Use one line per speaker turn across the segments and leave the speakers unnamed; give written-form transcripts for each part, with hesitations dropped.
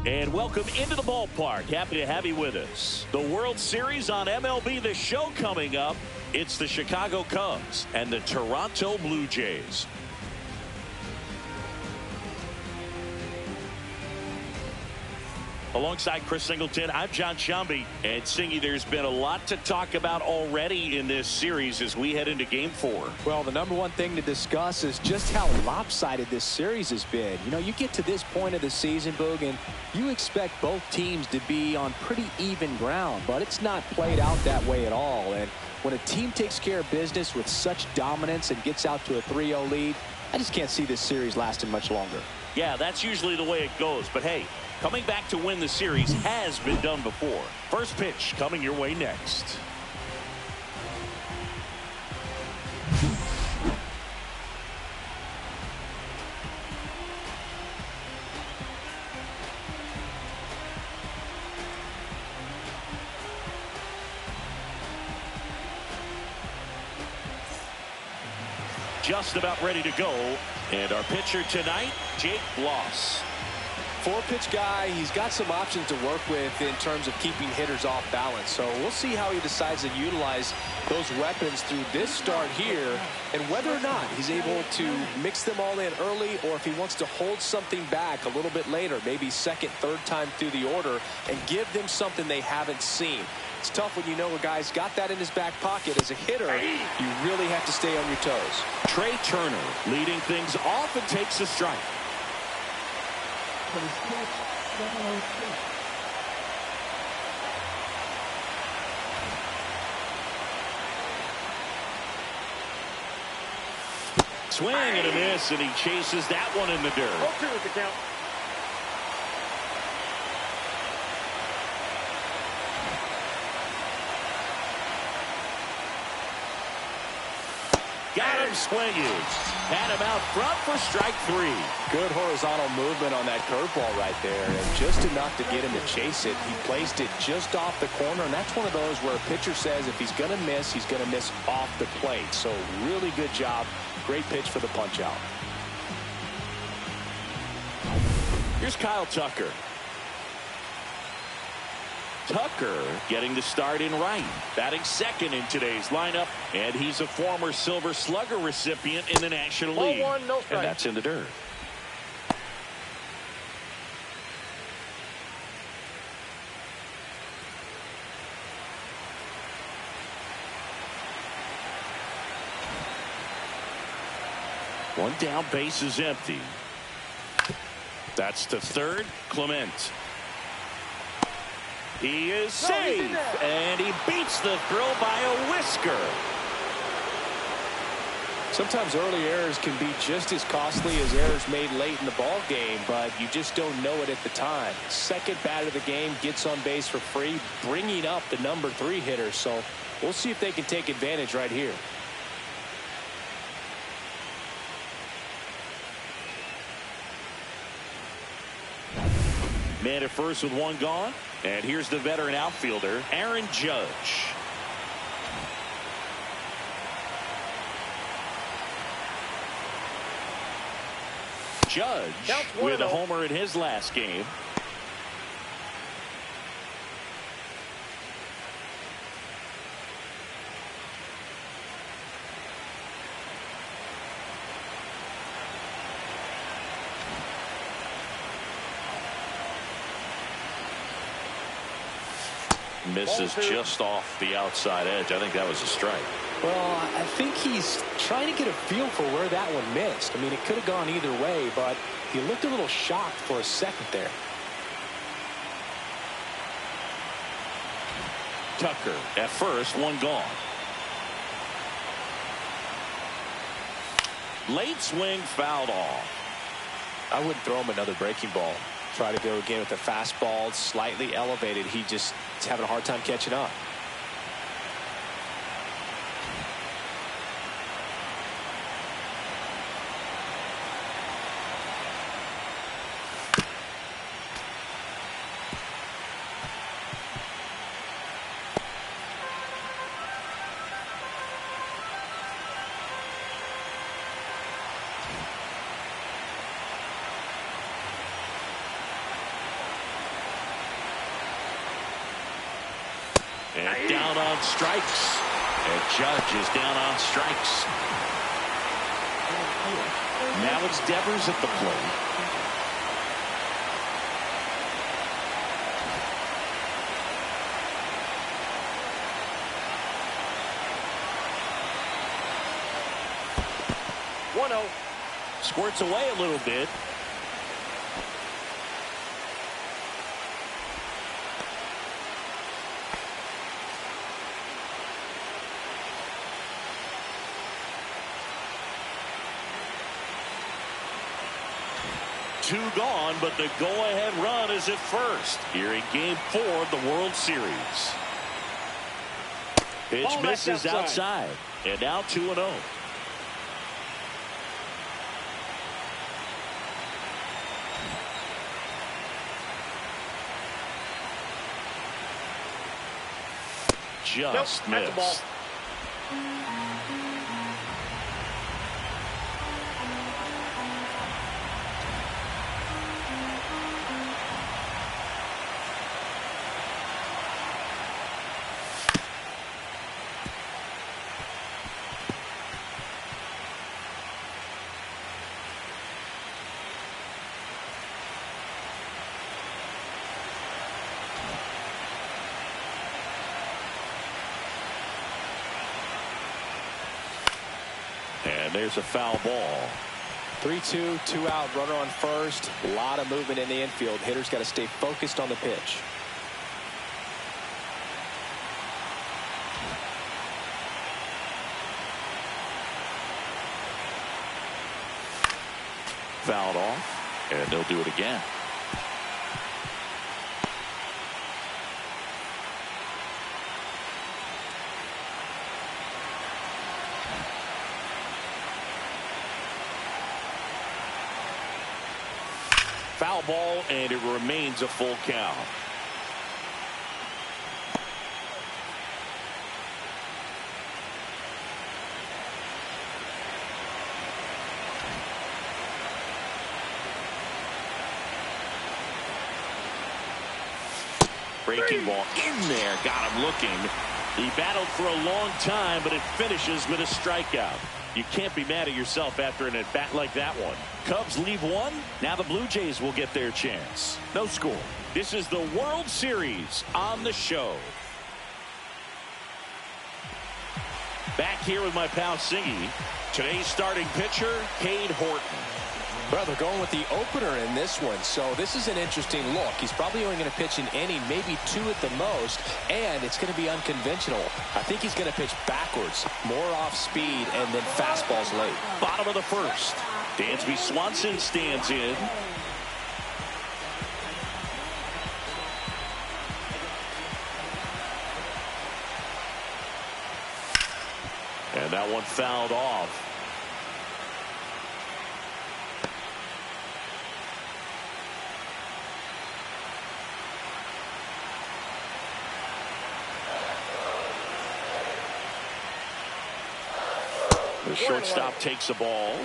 And welcome into the ballpark. Happy to have you with us. The World Series on MLB The Show coming up. It's the Chicago Cubs and the Toronto Blue Jays. Alongside Chris Singleton, I'm John Shambi. And Singy, there's been a lot to talk about already in this series as we head into Game 4.
Well, the number one thing to discuss is just how lopsided this series has been. You know, you get to this point of the season, Boog, and you expect both teams to be on pretty even ground, but it's not played out that way at all. And when a team takes care of business with such dominance and gets out to a 3-0 lead, I just can't see this series lasting much longer.
Yeah, that's usually the way it goes. But hey, coming back to win the series has been done before. First pitch coming your way next. Just about ready to go. And our pitcher tonight, Jake Bloss.
Four-pitch guy, he's got some options to work with in terms of keeping hitters off balance. So we'll see how he decides to utilize those weapons through this start here and whether or not he's able to mix them all in early or if he wants to hold something back a little bit later, maybe second, third time through the order and give them something they haven't seen. It's tough when you know a guy's got that in his back pocket. As a hitter, you really have to stay on your toes.
Trey Turner leading things off and takes a strike. Swing and a miss, and he chases that one in the dirt.
0-2 with the count.
Got him swinging. Had him out front for strike 3.
Good horizontal movement on that curveball right there, and just enough to get him to chase it. He placed it just off the corner, and that's one of those where a pitcher says if he's going to miss, he's going to miss off the plate. So really good job. Great pitch for the punch out.
Here's Kyle Tucker. Tucker getting the start in right, batting second in today's lineup, and he's a former Silver Slugger recipient in the National League.
0-1, no strike.
And that's in the dirt. One down, base is empty. That's to third, Clement. He is safe, and he beats the throw by a whisker.
Sometimes early errors can be just as costly as errors made late in the ball game, but you just don't know it at the time. Second bat of the game gets on base for free, bringing up the number 3 hitter. So we'll see if they can take advantage right here.
Man at first with one gone. And here's the veteran outfielder, Aaron Judge. Judge with a homer in his last game. Misses just off the outside edge. I think that was a strike.
Well, I think he's trying to get a feel for where that one missed. I mean, it could have gone either way, but he looked a little shocked for a second there.
Tucker at first, one gone. Late swing fouled off.
I wouldn't throw him another breaking ball. Try to go again with the fastball, slightly elevated. He just is having a hard time catching up.
And down on strikes. And Judge is down on strikes. Now it's Devers at the plate. Squirts away a little bit. Two gone, but the go-ahead run is at first here in Game 4 of the World Series. Pitch misses outside, and now 2-0. Just missed. And there's a foul ball.
3-2, 2 out, runner on first. A lot of movement in the infield. Hitter's got to stay focused on the pitch.
Fouled off, and they'll do it again. Foul ball, and it remains a full count. Breaking ball in there, got him looking. He battled for a long time, but it finishes with a strikeout. You can't be mad at yourself after an at-bat like that one. Cubs leave one. Now the Blue Jays will get their chance. No score. This is the World Series on the show. Back here with my pal Singy. Today's starting pitcher, Cade Horton.
Well, they're going with the opener in this one, so this is an interesting look. He's probably only going to pitch an inning, maybe 2 at the most, and it's going to be unconventional. I think he's going to pitch backwards, more off speed, and then fastballs late.
Bottom of the first. Dansby Swanson stands in. And that one fouled off. The shortstop takes the ball.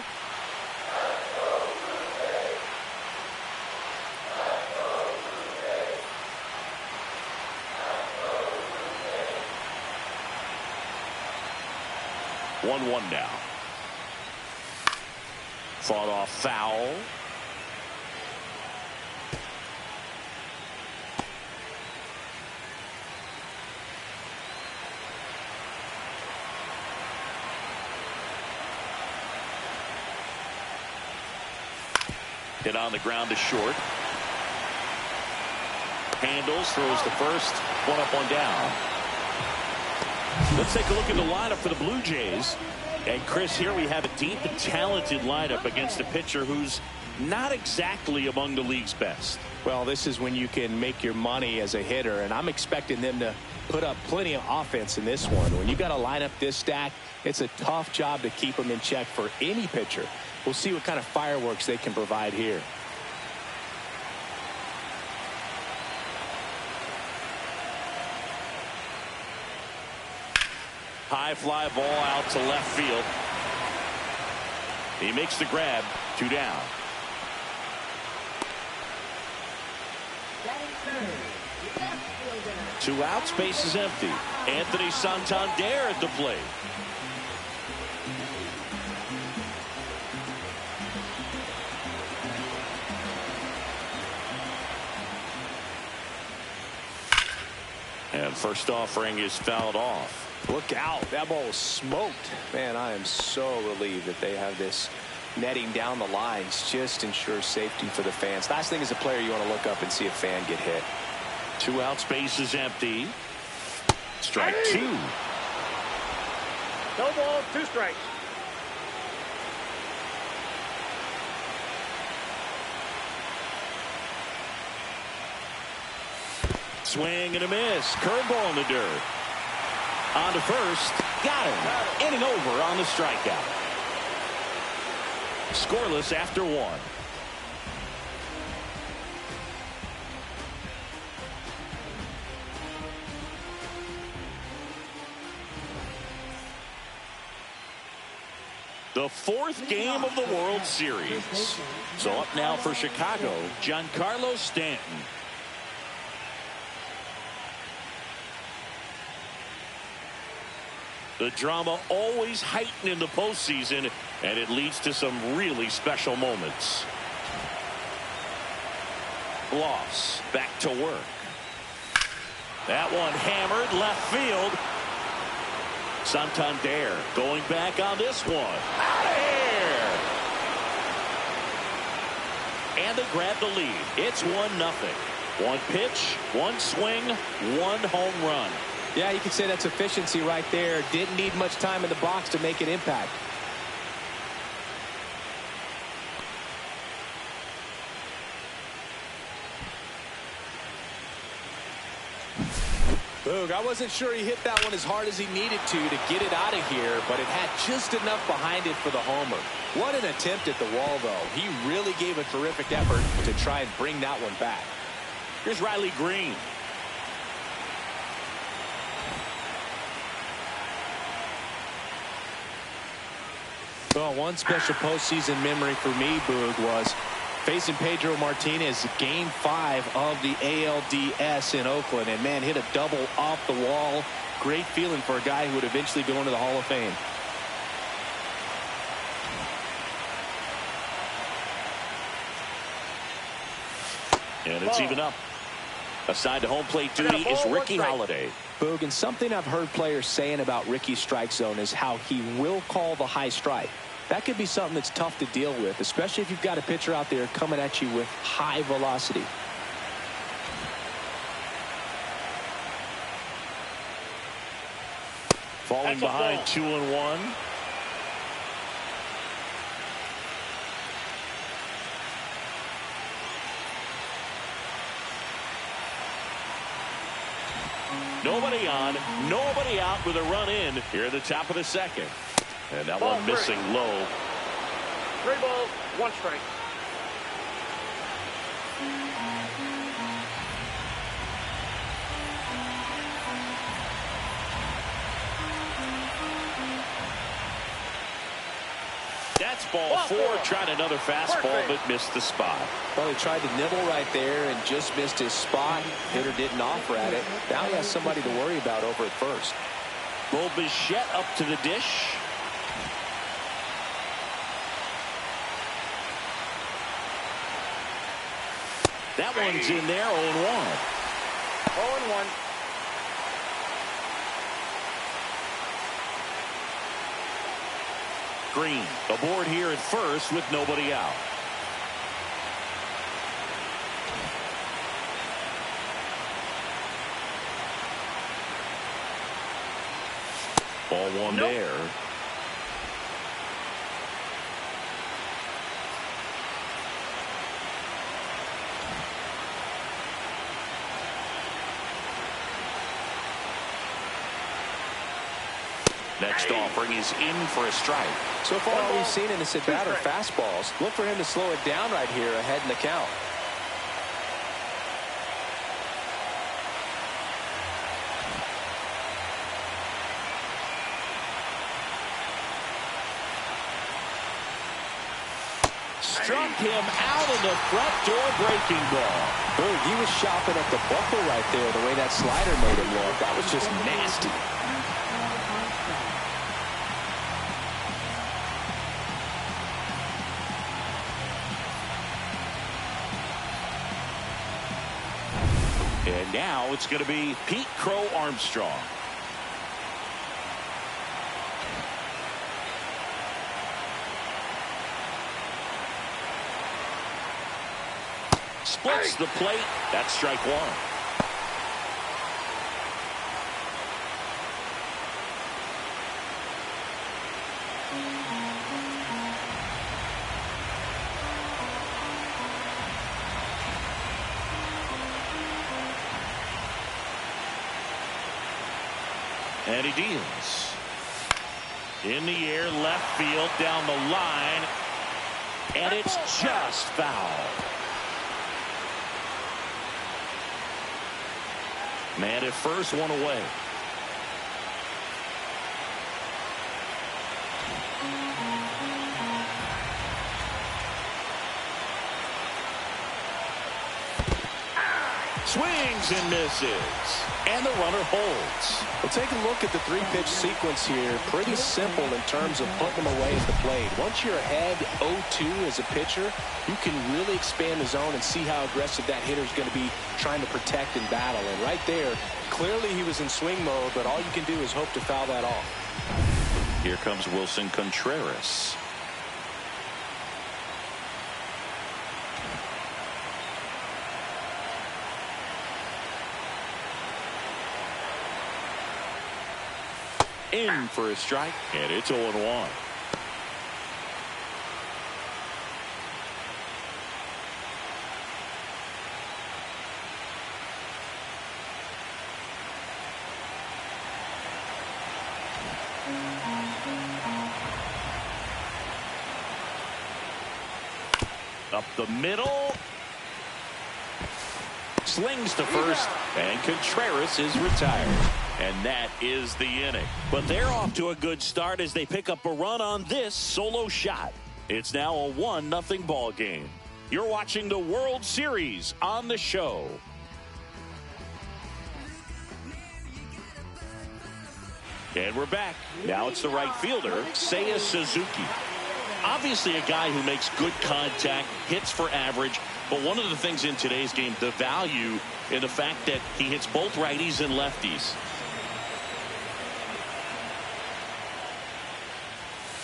One now. Fought off foul. Hit on the ground to short. Handles, throws to first. One up, one down. Let's take a look at the lineup for the Blue Jays. And Chris, here we have a deep and talented lineup against a pitcher who's not exactly among the league's best.
Well, this is when you can make your money as a hitter, and I'm expecting them to put up plenty of offense in this one. When you got a lineup this stacked, it's a tough job to keep them in check for any pitcher. We'll see what kind of fireworks they can provide here.
High fly ball out to left field. He makes the grab. 2 down. 2 outs, base is empty. Anthony Santander at the plate. And first offering is fouled off.
Look out. That ball was smoked. Man, I am so relieved that they have this netting down the lines. Just ensures safety for the fans. Last thing as a player, you want to look up and see a fan get hit.
2 outs, base is empty. Strike 2.
No ball, 2 strikes.
Swing and a miss. Curveball in the dirt. On to first. Got him. Inning over on the strikeout. Scoreless after 1. The 4th game of the World Series. So up now for Chicago, Giancarlo Stanton. The drama always heightened in the postseason, and it leads to some really special moments. Bloss back to work. That one hammered left field. Santander going back on this one. Out of here. And they grab the lead. It's 1-0. 1 pitch, 1 swing, 1 home run.
Yeah, you could say that's efficiency right there. Didn't need much time in the box to make an impact. Boog, I wasn't sure he hit that one as hard as he needed to get it out of here, but it had just enough behind it for the homer. What an attempt at the wall, though. He really gave a terrific effort to try and bring that one back.
Here's Riley Green.
Well, one special postseason memory for me, Boog, was facing Pedro Martinez, Game 5 of the ALDS in Oakland. And, man, hit a double off the wall. Great feeling for a guy who would eventually go into the Hall of Fame.
And it's even up. Assigned to home plate duty is Ricky Holiday.
Boog, and something I've heard players saying about Ricky's strike zone is how he will call the high strike. That could be something that's tough to deal with, especially if you've got a pitcher out there coming at you with high velocity.
Falling behind 2-1. Nobody on, nobody out with a run in here at the top of the 2nd. And that one missing low.
3 balls, 1 strike.
That's ball 4. Tried another fastball, but missed the spot.
Well, he tried to nibble right there and just missed his spot. Hitter didn't offer at it. Now he has somebody to worry about over at first.
Bo Bichette up to the dish. That one's in there, 0-1.
0-1.
Green aboard here at first with nobody out. Ball 1 there. Next offering is in for a strike.
So far, all we've seen in this at-bat are fastballs. Look for him to slow it down right here ahead in the count.
struck him out in the front door breaking ball.
Boog, he was shopping at the buckle right there, the way that slider made him look. That was just nasty.
And now it's going to be Pete Crow Armstrong. Splits the plate. That's strike one. And he deals. In the air, left field, down the line. And it's just foul. Man at first, one away. Swings and misses. And the runner holds.
Well, take a look at the three-pitch sequence here. Pretty simple in terms of putting them away at the plate. Once you're ahead 0-2 as a pitcher, you can really expand the zone and see how aggressive that hitter is going to be trying to protect and battle. And right there, clearly he was in swing mode, but all you can do is hope to foul that off.
Here comes Wilson Contreras. In for a strike, and it's 0-1. Up the middle. Slings to first, and Contreras is retired. And that is the inning. But they're off to a good start as they pick up a run on this solo shot. It's now a 1-0 ball game. You're watching the World Series on the show. And we're back. Now it's the right fielder, Seiya Suzuki. Obviously a guy who makes good contact, hits for average. But one of the things in today's game, the value in the fact that he hits both righties and lefties.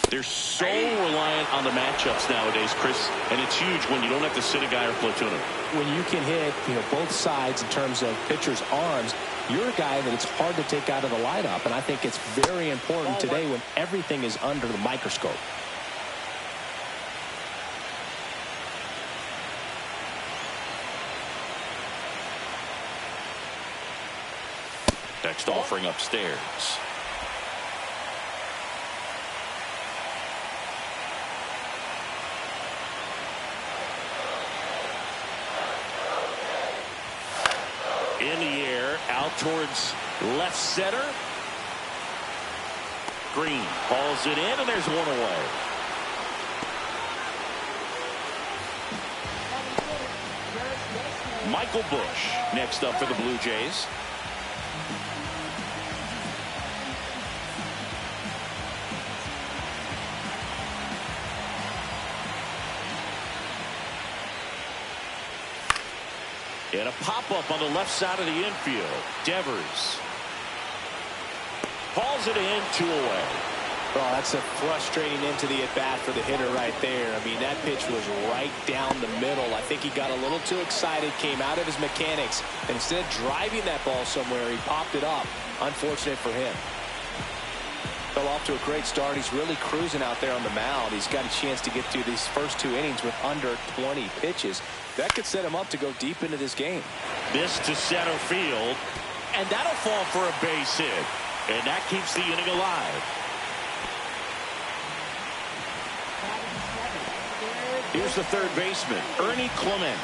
They're so reliant on the matchups nowadays, Chris, and it's huge when you don't have to sit a guy or platoon him.
When you can hit, both sides in terms of pitchers' arms, you're a guy that it's hard to take out of the lineup, and I think it's very important today when everything is under the microscope.
Next offering upstairs. In the air, out towards left center. Green hauls it in, and there's one away. Michael Busch next up for the Blue Jays. And a pop-up on the left side of the infield. Devers hauls it in, 2 away.
Well, that's a frustrating end to the at-bat for the hitter right there. I mean, that pitch was right down the middle. I think he got a little too excited, came out of his mechanics, and instead of driving that ball somewhere, he popped it up. Unfortunate for him. Fell off to a great start. He's really cruising out there on the mound. He's got a chance to get through these first 2 innings with under 20 pitches. That could set him up to go deep into this game.
This to center field, and that'll fall for a base hit. And that keeps the inning alive. Here's the third baseman, Ernie Clement.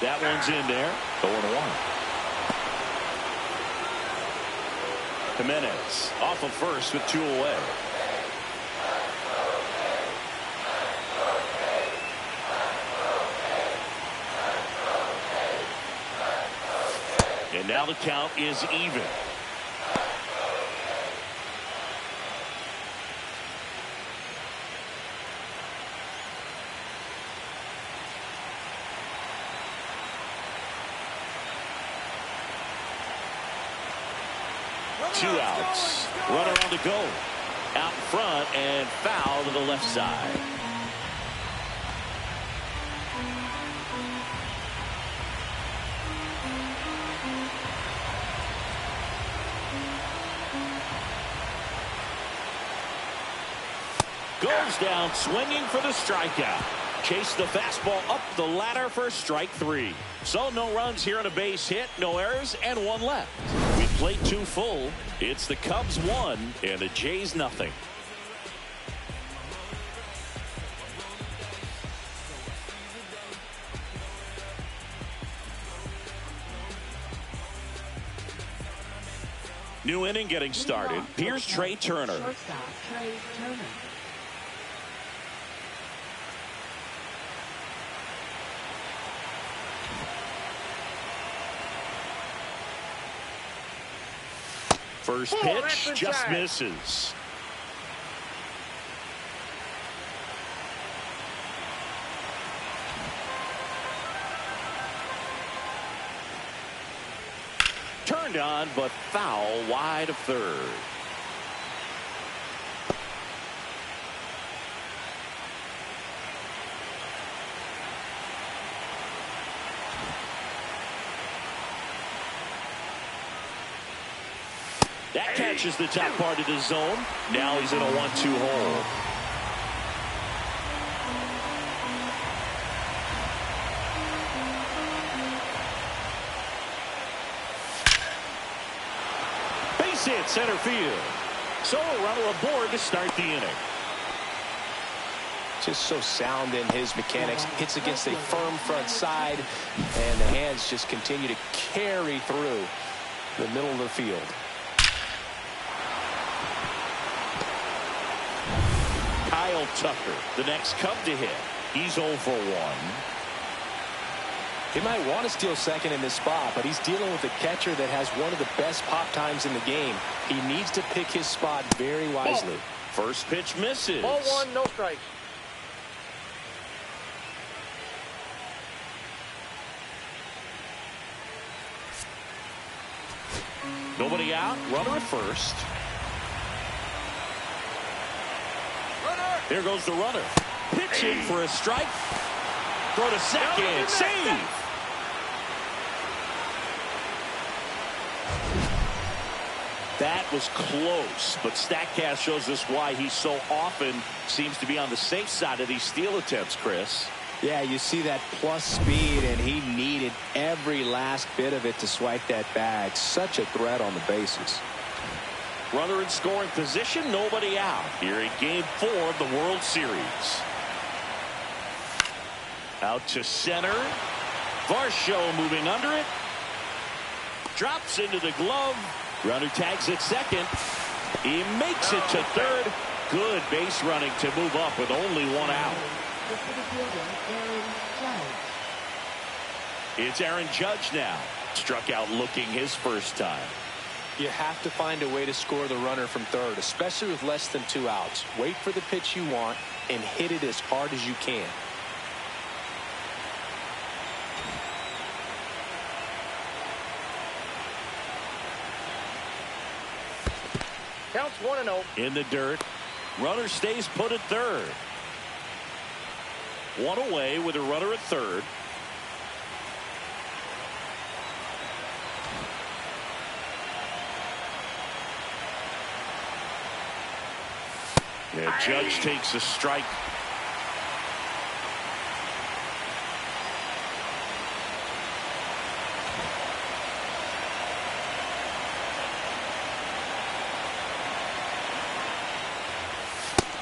That one's in there. 0-1. Jimenez off of first with 2 away. And now the count is even. Two outs. Runner on the go. Out in front and foul to the left side. Goes down swinging for the strikeout. Chase the fastball up the ladder for strike 3. So no runs here on a base hit, no errors, and 1 left. We played 2 full. It's the Cubs 1 and the Jays nothing. New inning getting started. Here's Trey Turner. First pitch just misses. Turned on, but foul wide of third. That catches the top part of the zone. Now he's in a 1-2 hole. Base hit center field. So a runner aboard to start the inning.
Just so sound in his mechanics. Hits against a firm front side, and the hands just continue to carry through the middle of the field.
Kyle Tucker, the next Cub to hit. He's 0 for 1.
He might want to steal second in this spot, but he's dealing with a catcher that has one of the best pop times in the game. He needs to pick his spot very wisely.
First pitch misses.
0-1, no strikes.
Nobody out. Runner at first. Here goes the runner. Pitching for a strike. Throw to second. Save. That was close, but StatCast shows us why he so often seems to be on the safe side of these steal attempts, Chris.
Yeah, you see that plus speed, and he needed every last bit of it to swipe that bag. Such a threat on the bases.
Runner in scoring position, nobody out. Here in Game 4 of the World Series. Out to center. Varsho moving under it. Drops into the glove. Runner tags at second. He makes it to third. Good base running to move up with only 1 out. It's Aaron Judge now. Struck out looking his first time.
You have to find a way to score the runner from third, especially with less than 2 outs. Wait for the pitch you want and hit it as hard as you can.
Counts 1-0.
In the dirt. Runner stays put at third. 1 away with a runner at third. And Judge takes a strike.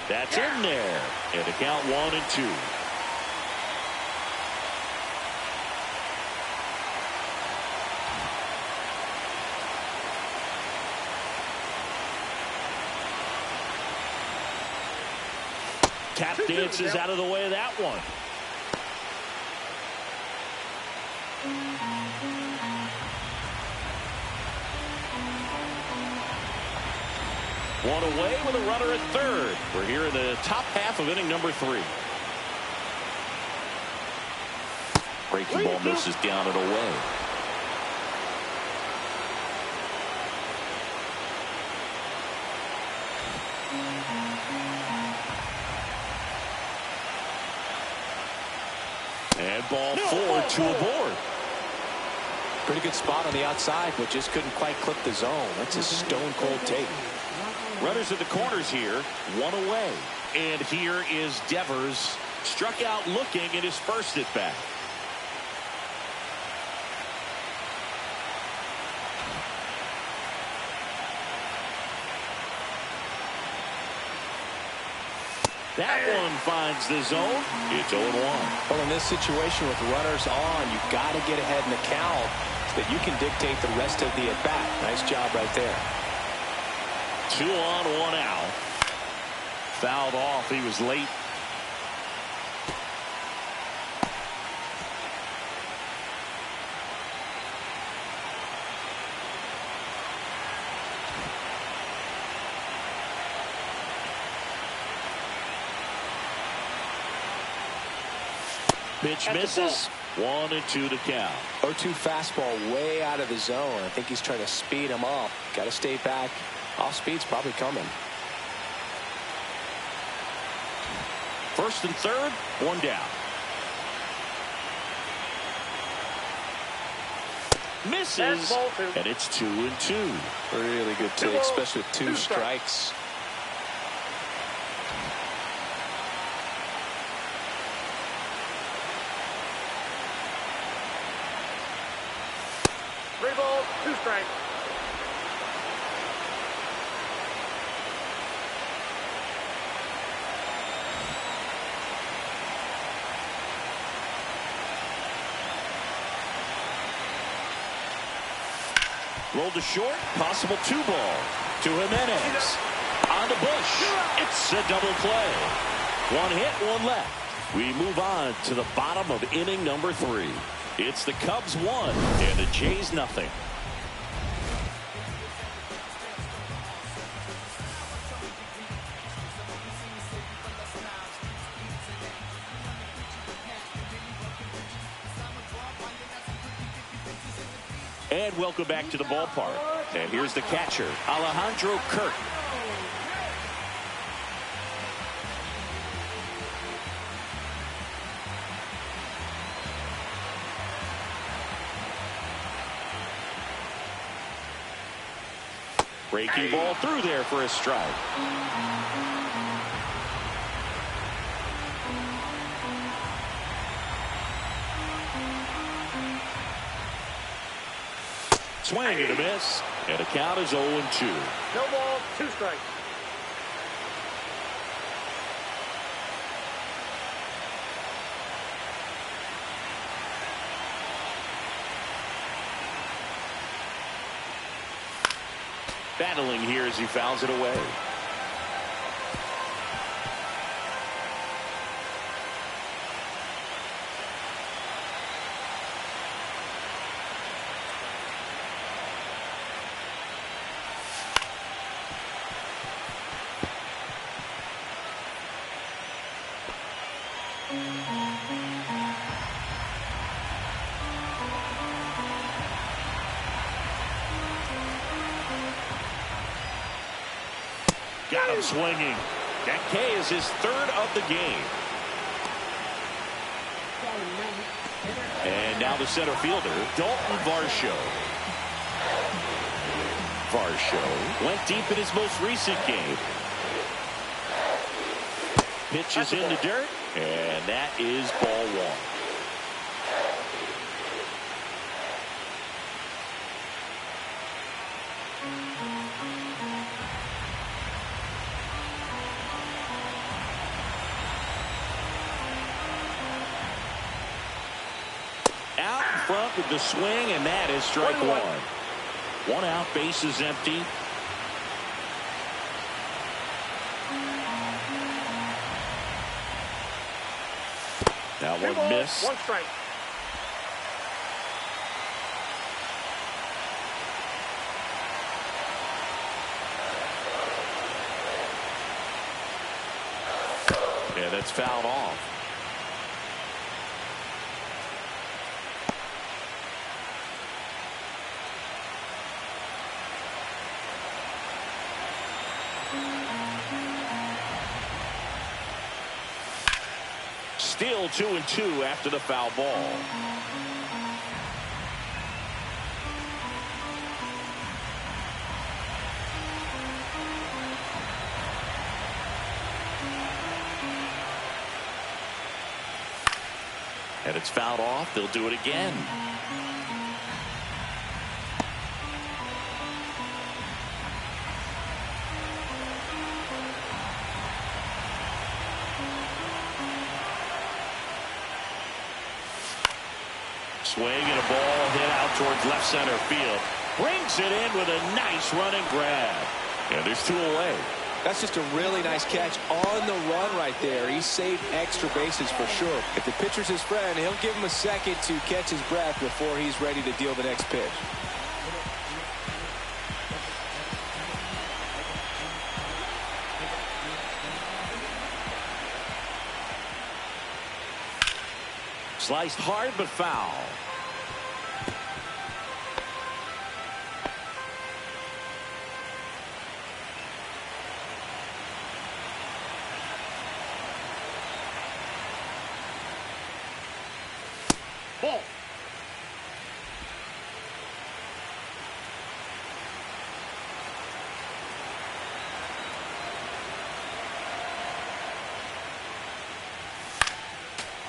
That's in there. And a count 1-2. Tap dances out of the way of that one. One away with a runner at third. We're here in the top half of inning number 3. Breaking ball misses down and away. And ball 4, 2 aboard.
Pretty good spot on the outside, but just couldn't quite clip the zone. That's a stone cold take.
Runners at the corners here, 1 away. And here is Devers, struck out looking in his first at bat. That one finds the zone. It's 0-1.
Well, in this situation with runners on, you've got to get ahead in the count so that you can dictate the rest of the at-bat. Nice job right there.
2 on, 1 out. Fouled off. He was late. Pitch misses. 1-2 to count.
0-2 fastball way out of the zone. I think he's trying to speed him up. Got to stay back. Off speed's probably coming.
First and third, 1 down. Misses, and it's 2-2.
Really good take, especially with 2 strikes.
Three balls, 2 strikes.
Rolled to short, possible 2 ball. To Jimenez. On to Bush. It's a double play. 1 hit, 1 left. We move on to the bottom of inning number 3. It's the Cubs 1 and the Jays nothing. And welcome back to the ballpark. And here's the catcher, Alejandro Kirk. Breaking ball through there for a strike. Swing and a miss, and the count is 0-2.
No ball, 2 strikes.
Battling here as he fouls it away. Got him swinging. That K is his 3rd of the game. And now the center fielder, Dalton Varsho. Varsho went deep in his most recent game. Pitches in the dirt, and that is ball 1. Out in front with the swing, and that is strike 1. 1 out, base is empty. That one missed.
1 strike.
Yeah, that's fouled off. Still 2-2 after the foul ball. And it's fouled off. They'll do it again. Swing and a ball hit out towards left center field. Brings it in with a nice running grab. And there's 2 away.
That's just a really nice catch on the run right there. He saved extra bases for sure. If the pitcher's his friend, he'll give him a second to catch his breath before he's ready to deal the next pitch.
Sliced hard but foul.
Ball.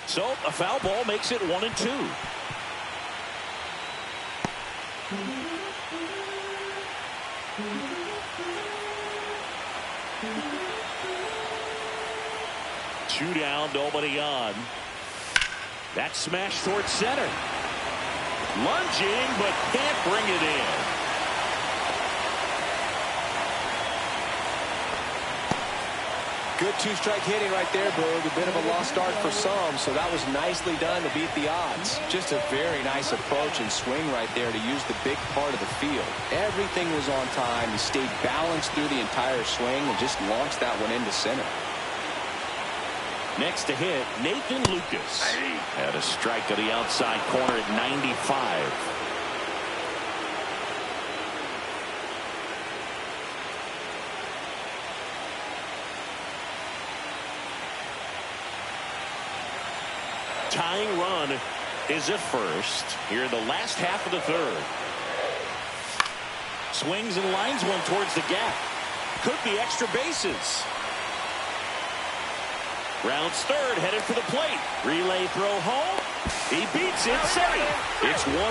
So a foul ball makes it 1-2. Two down, nobody on. That smash towards center. Lunging, but can't bring it in.
Good 2-strike hitting right there, Boog. A bit of a lost start for some, so that was nicely done to beat the odds. Just a very nice approach and swing right there to use the big part of the field. Everything was on time. He stayed balanced through the entire swing and just launched that one into center.
Next to hit, Nathan Lucas. Had a strike to the outside corner at 95. Tying run is at first here in the last half of the third. Swings and lines one towards the gap. Could be extra bases. Rounds third, headed for the plate. Relay throw home. He beats it, safe. It's 1-1.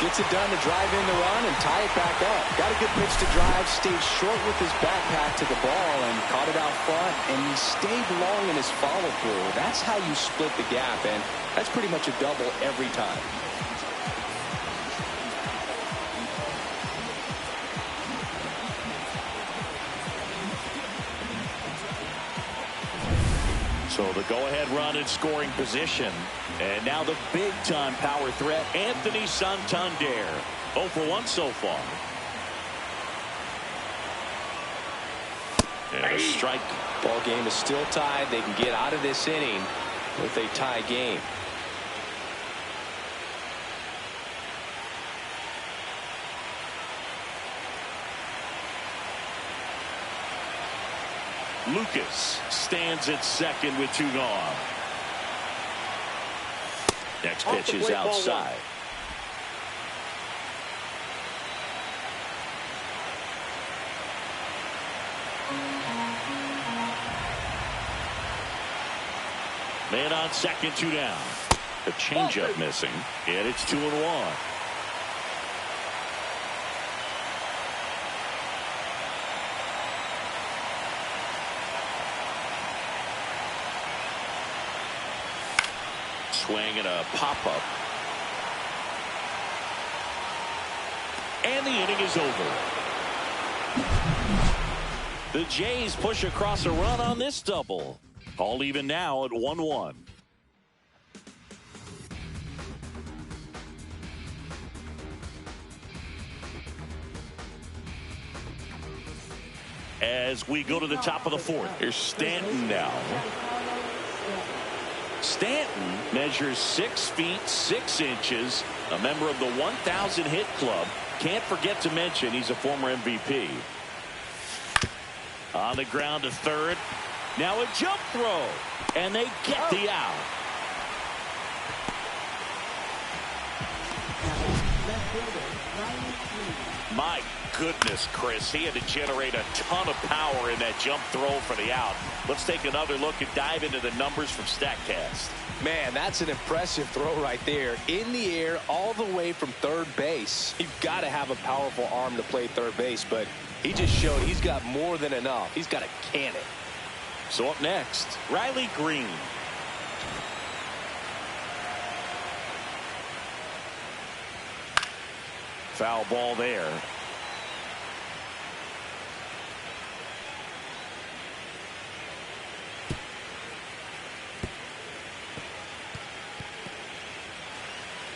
Gets it done to drive in the run and tie it back up. Got a good pitch to drive, stayed short with his backpack to the ball and caught it out front, and he stayed long in his follow-through. That's how you split the gap, and that's pretty much a double every time.
So the go-ahead run in scoring position. And now the big-time power threat, Anthony Santander. 0 for 1 so far. And a strike.
Ball game is still tied. They can get out of this inning with a tie game.
Lucas stands at second with 2 gone. Next pitch is outside. Man on second, 2 down. The changeup missing, and it's 2-1. Swing and a pop-up. And the inning is over. The Jays push across a run on this double. All even now at 1-1. as we go to the top of the fourth. Here's Stanton now. Stanton measures 6 feet 6 inches, a member of the 1,000 hit club. Can't forget to mention he's a former MVP. On the ground to third. Now a jump throw, and they get the out. My goodness, Chris, he had to generate a ton of power in that jump throw for the out. Let's take another look and dive into the numbers from StatCast.
Man, that's an impressive throw right there. In the air, all the way from third base. You've got to have a powerful arm to play third base, but he just showed he's got more than enough. He's got a cannon.
So up next, Riley Green. Foul ball there.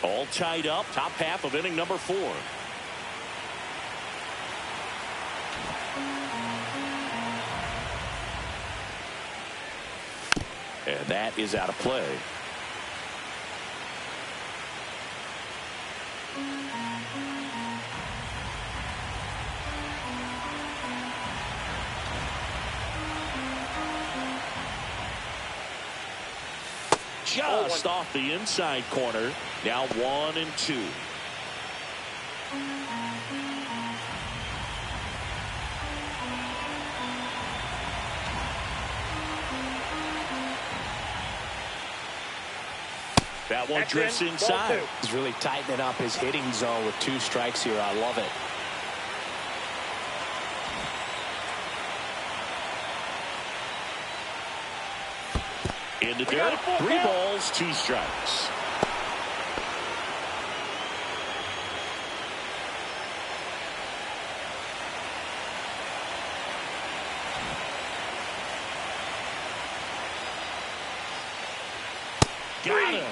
All tied up, top half of inning number 4. And that is out of play. Just off the inside corner. Now 1-2. That one drifts inside.
He's really tightening up his hitting zone with 2 strikes here. I love it.
In the dirt, 3 balls, 2 strikes. Got him.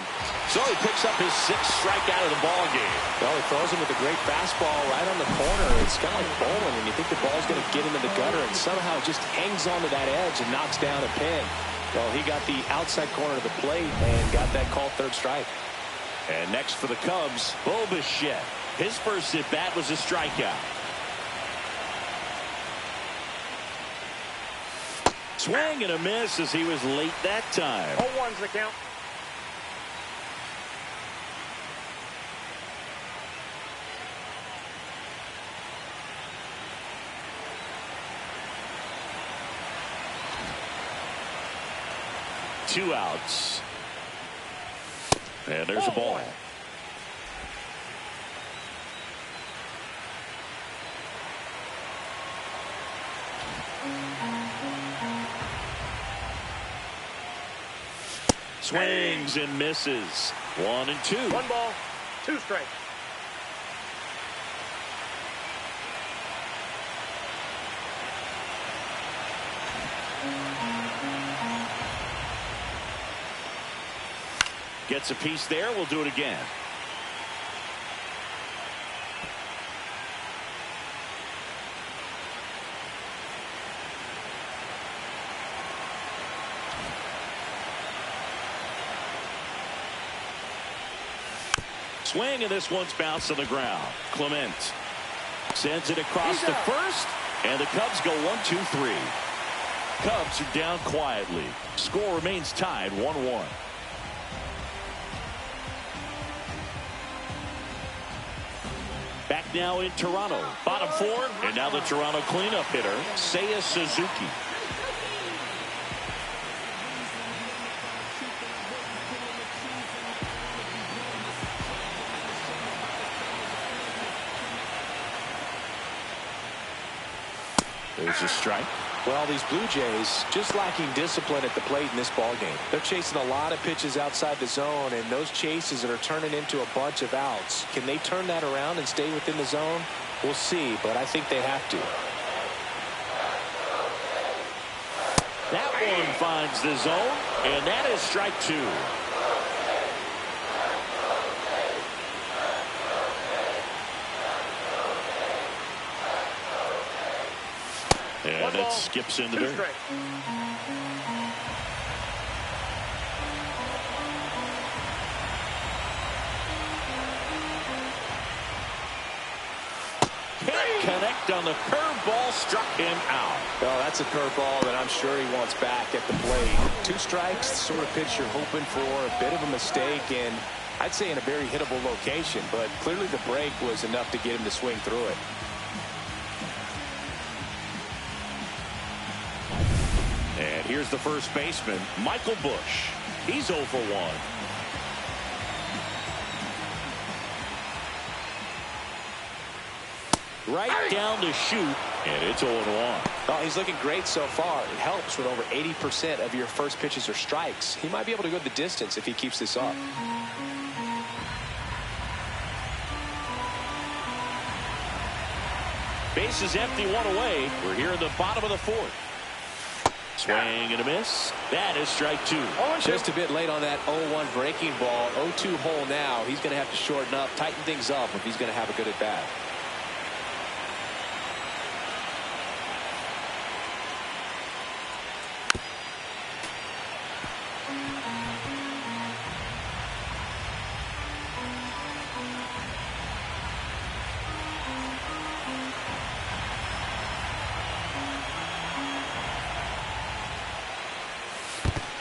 So he picks up his 6th strikeout of the ball game.
Well, he throws him with a great fastball right on the corner. It's kind of like bowling, and you think the ball's going to get into the gutter, and somehow it just hangs onto that edge and knocks down a pin. Well, he got the outside corner of the plate and got that called 3rd strike.
And next for the Cubs, Bo Bichette. His first at bat was a strikeout. Swing and a miss as he was late that time.
0-1's the count.
Two outs. And there's a ball. Swings and misses. 1-2.
1 ball, 2 strikes.
Gets a piece there. We'll do it again. Swing, and this one's bounced on the ground. Clement sends it across to first, and the Cubs go 1-2-3. Cubs are down quietly. Score remains tied 1-1. Back now in Toronto. Bottom 4, and now the Toronto cleanup hitter, Seiya Suzuki. There's a strike.
Well, these Blue Jays just lacking discipline at the plate in this ballgame. They're chasing a lot of pitches outside the zone, and those chases are turning into a bunch of outs. Can they turn that around and stay within the zone? We'll see, but I think they have to.
That one finds the zone, and that is strike 2. And
One
that
ball,
skips into
2
dirt.
strikes.
Can't connect on the curveball, struck him out.
Well, that's a curveball that I'm sure he wants back at the plate. 2 strikes, the sort of pitch you're hoping for. A bit of a mistake, and I'd say in a very hittable location, but clearly the break was enough to get him to swing through it.
And here's the first baseman, Michael Busch. He's 0 for 1. Right down to shoot, and it's 0-1.
Oh, he's looking great so far. It helps when over 80% of your first pitches are strikes. He might be able to go the distance if he keeps this up.
Base is empty, 1 away. We're here in the bottom of the 4th. Swing and a miss. That is strike 2.
Just a bit late on that 0-1 breaking ball. 0-2 hole now. He's going to have to shorten up, tighten things up if he's going to have a good at bat.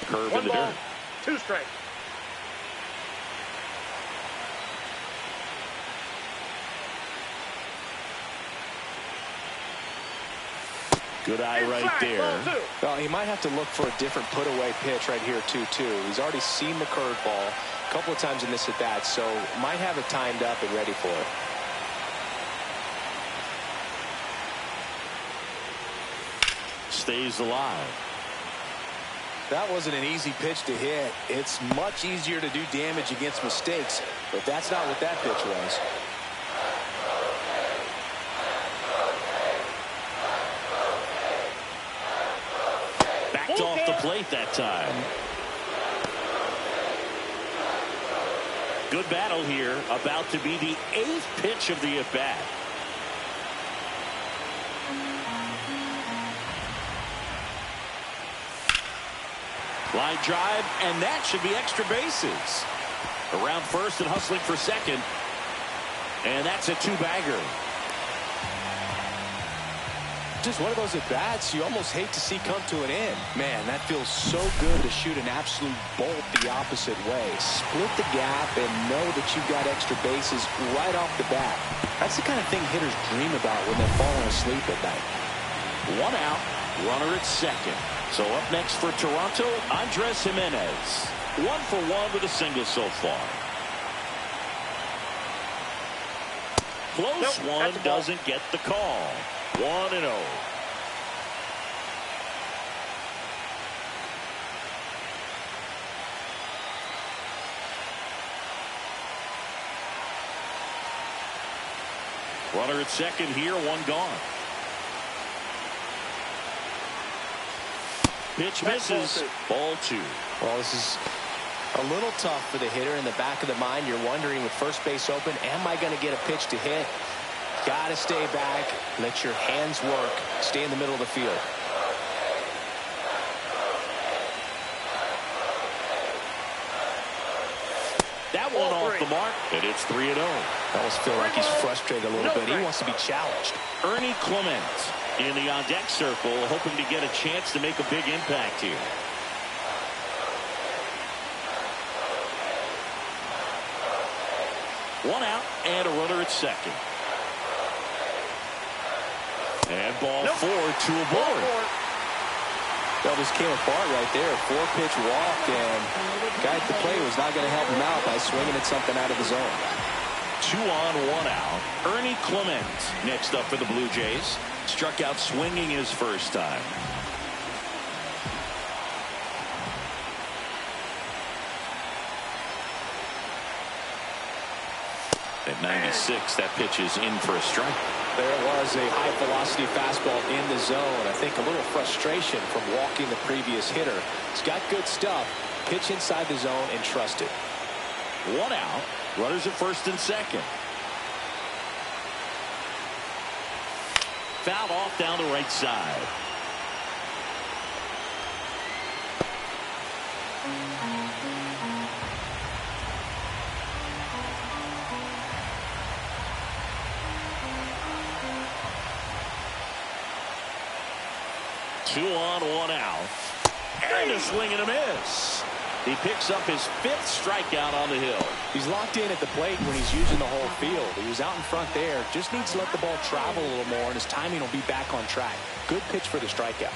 Curve in
1
the
ball,
dirt.
2 strikes.
Good eye right
Inside,
there.
ball 2.
Well, he might have to look for a different put-away pitch right here, 2-2. He's already seen the curveball a couple of times in this at-bat, so might have it timed up and ready for it.
Stays alive.
That wasn't an easy pitch to hit. It's much easier to do damage against mistakes, but that's not what that pitch was.
Backed off the plate that time. Good battle here. About to be the 8th pitch of the at-bat. Line drive, and that should be extra bases. Around first and hustling for second. And that's a 2-bagger.
Just one of those at-bats you almost hate to see come to an end. Man, that feels so good to shoot an absolute bolt the opposite way. Split the gap and know that you've got extra bases right off the bat. That's the kind of thing hitters dream about when they're falling asleep at night.
1 out, runner at second. So up next for Toronto, Andres Jimenez. 1 for 1 with a single so far. Close one, doesn't get the call. 1-0. Runner at second here, 1 gone. Pitch misses. Ball 2.
Well, this is a little tough for the hitter. In the back of the mind, you're wondering with first base open, am I going to get a pitch to hit? Got to stay back. Let your hands work. Stay in the middle of the field.
That one off the mark, and it's 3-0.
I almost feel like he's frustrated a little bit. He wants to be challenged.
Ernie Clement in the on-deck circle, hoping to get a chance to make a big impact here. One out and a runner at second. And ball 4, 2 aboard.
Well, this came apart right there. 4-pitch walk, and the guy at the plate was not going to help him out by swinging at something out of the zone.
2 on, 1 out. Ernie Clement next up for the Blue Jays. Struck out swinging his first time. At 96, that pitch is in for a strike.
There was a high-velocity fastball in the zone. I think a little frustration from walking the previous hitter. He's got good stuff. Pitch inside the zone and trust it.
1 out. Runners at first and second. fouled off down the right side. Two on, one out. And a swing and a miss. He picks up his 5th strikeout on the hill.
He's locked in at the plate when he's using the whole field. He was out in front there. Just needs to let the ball travel a little more, and his timing will be back on track. Good pitch for the strikeout.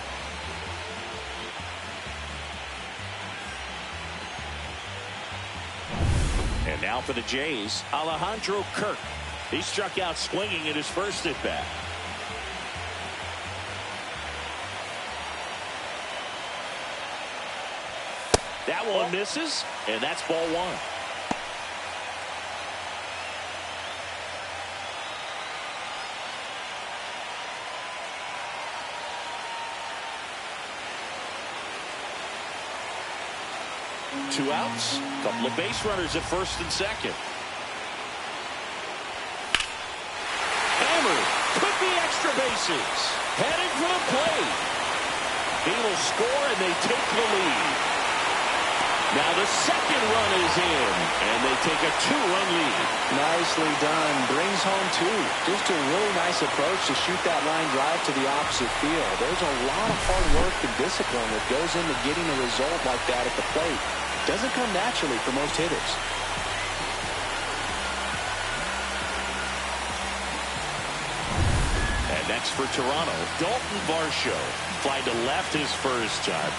And now for the Jays, Alejandro Kirk. He struck out swinging at his first at bat. That one misses, and that's ball 1. Two outs, couple of base runners at first and second. Hammered, could be extra bases. Headed for the plate. He will score, and they take the lead. Now the second run is in, and they take a 2-run lead.
Nicely done. Brings home 2. Just a really nice approach to shoot that line drive to the opposite field. There's a lot of hard work and discipline that goes into getting a result like that at the plate. Doesn't come naturally for most hitters.
And next for Toronto, Dalton Varsho. Fly to left his first time.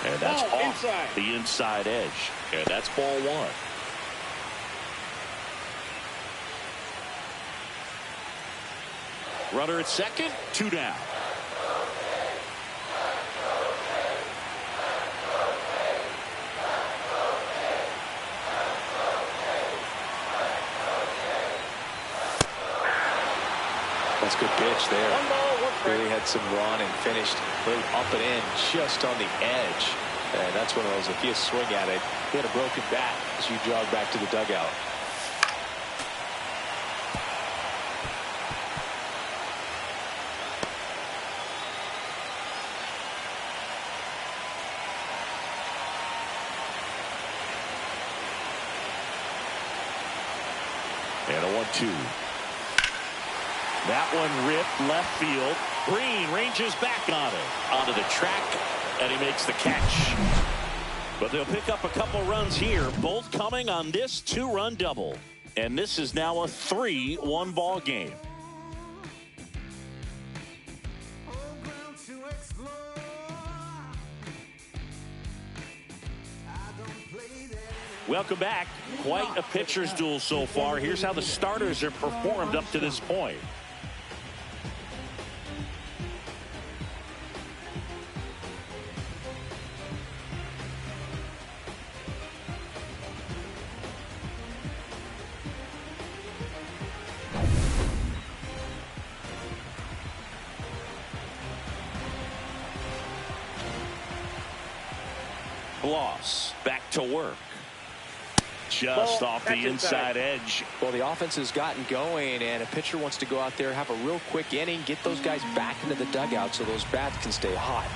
And that's off the inside edge. And that's ball 1. Runner at second, 2 down.
That's a good pitch there. Really had some run and finished really up and in just on the edge. And that's one of those, if you swing at it, he had a broken bat as you jog back to the dugout.
And a 1-2. That one ripped left field. Green ranges back on it. Onto the track, and he makes the catch. But they'll pick up a couple runs here, both coming on this 2-run double. And this is now a 3-1 ball game. Welcome back. Quite a pitcher's duel so far. Here's how the starters have performed up to this point. Bloss back to work. Just off the inside edge.
Well, the offense has gotten going, and a pitcher wants to go out there, have a real quick inning, get those guys back into the dugout so those bats can stay hot.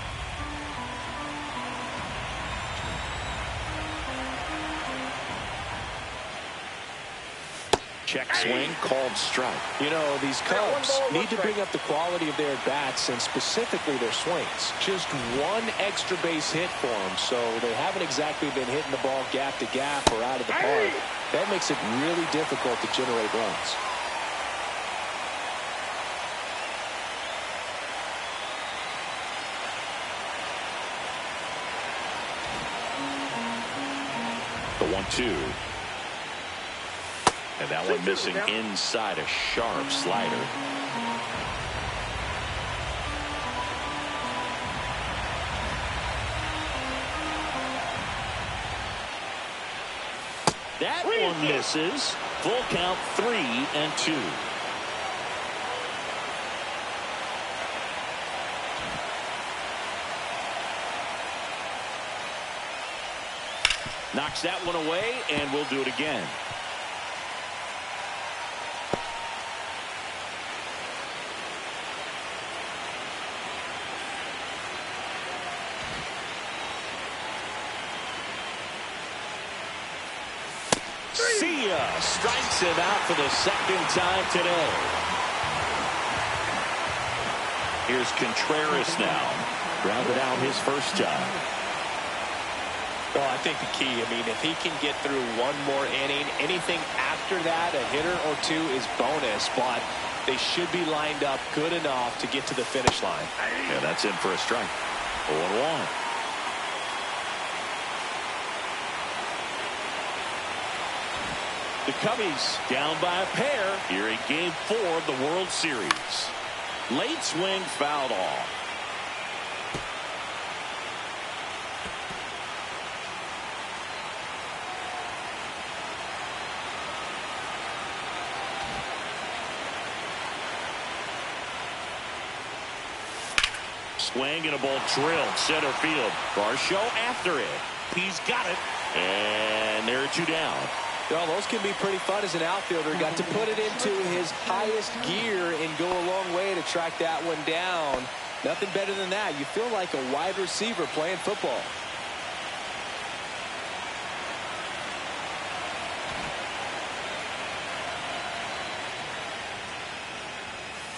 Check swing, called strike.
You know, these Cubs need to bring up the quality of their bats and specifically their swings. Just one extra base hit for them, so they haven't exactly been hitting the ball gap to gap or out of the park. That makes it really difficult to generate runs.
The 1-2. And that one missing inside, a sharp slider. That one misses. Full count, 3-2. Knocks that one away, and we'll do it again. See ya. Strikes him out for the second time today. Here's Contreras now. Grounded out his first time.
Well, I think the key, if he can get through one more inning, anything after that, a hitter or two is bonus, but they should be lined up good enough to get to the finish line.
Yeah, that's in for a strike. 0-1. The Cubbies down by a pair here in Game 4 of the World Series. Late swing fouled off. Swing and a ball drilled center field. Varsho after it. He's got it. And there are two down.
Well, those can be pretty fun as an outfielder. Got to put it into his highest gear and go a long way to track that one down. Nothing better than that. You feel like a wide receiver playing football.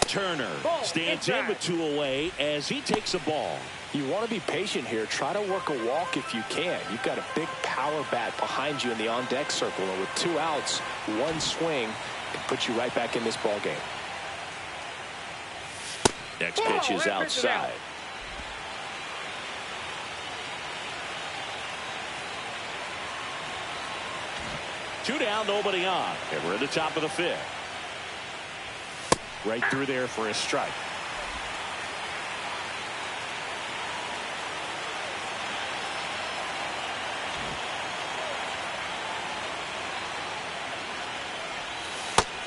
Turner stands in with two away as he takes a ball.
You want to be patient here. Try to work a walk if you can. You've got a big power bat behind you in the on-deck circle, and with two outs, one swing can put you right back in this ball game.
Next pitch is outside. Two down, nobody on, and we're at the top of the fifth. Right through there for a strike.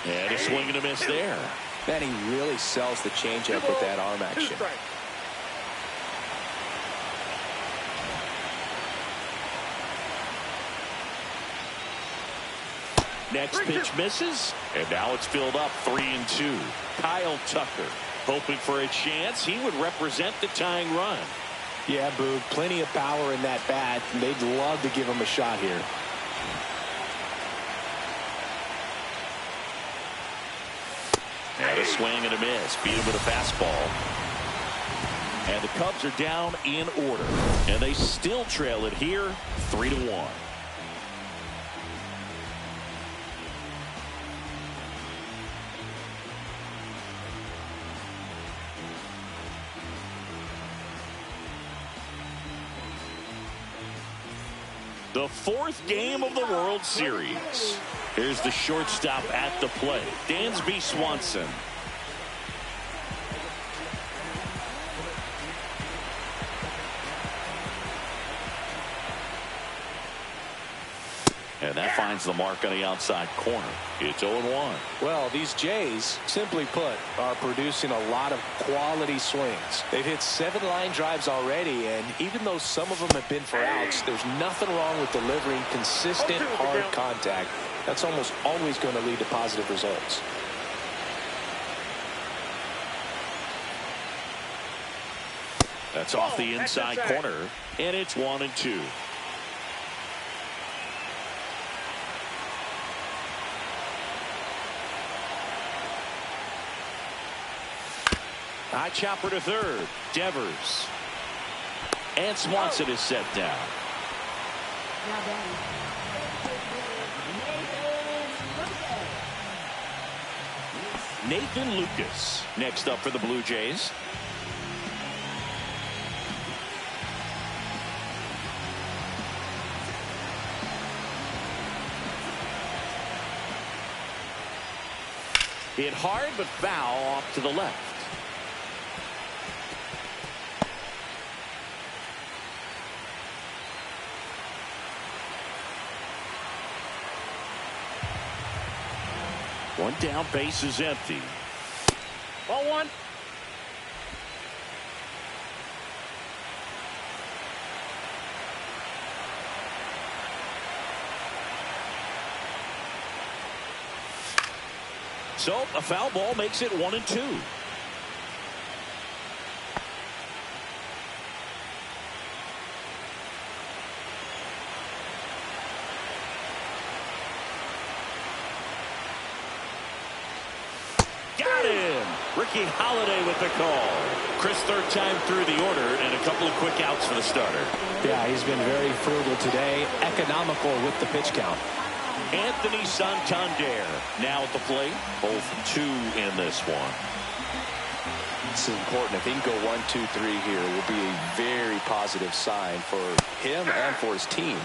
And a swing and a miss there.
Man, he really sells the changeup with that arm action.
Next pitch misses, and now it's filled up 3-2. Kyle Tucker hoping for a chance. He would represent the tying run.
Yeah, Boog, plenty of power in that bat. They'd love to give him a shot here.
And a swing and a miss. Beat him with a fastball. And the Cubs are down in order. And they still trail it here 3-1. The fourth game of the World Series. Here's the shortstop at the plate, Dansby Swanson. And that finds the mark on the outside corner. It's 0-1.
Well, these Jays, simply put, are producing a lot of quality swings. They've hit 7 line drives already, and even though some of them have been for outs, there's nothing wrong with delivering consistent, hard contact. That's almost always going to lead to positive results.
That's off the inside corner, and it's 1-2. High chopper to third. Devers. And Swanson is set down. Nathan Lucas next up for the Blue Jays. Hit hard but foul off to the left. One down, base is empty.
Ball one.
So a foul ball makes it 1-2. Got him. Ricky Holiday with the call. Chris, third time through the order, and a couple of quick outs for the starter.
Yeah, he's been very frugal today, economical with the pitch count.
Anthony Santander now at the plate. 0-2 in this one.
This is important. If he can go 1-2-3 here, it will be a very positive sign for him and for his team.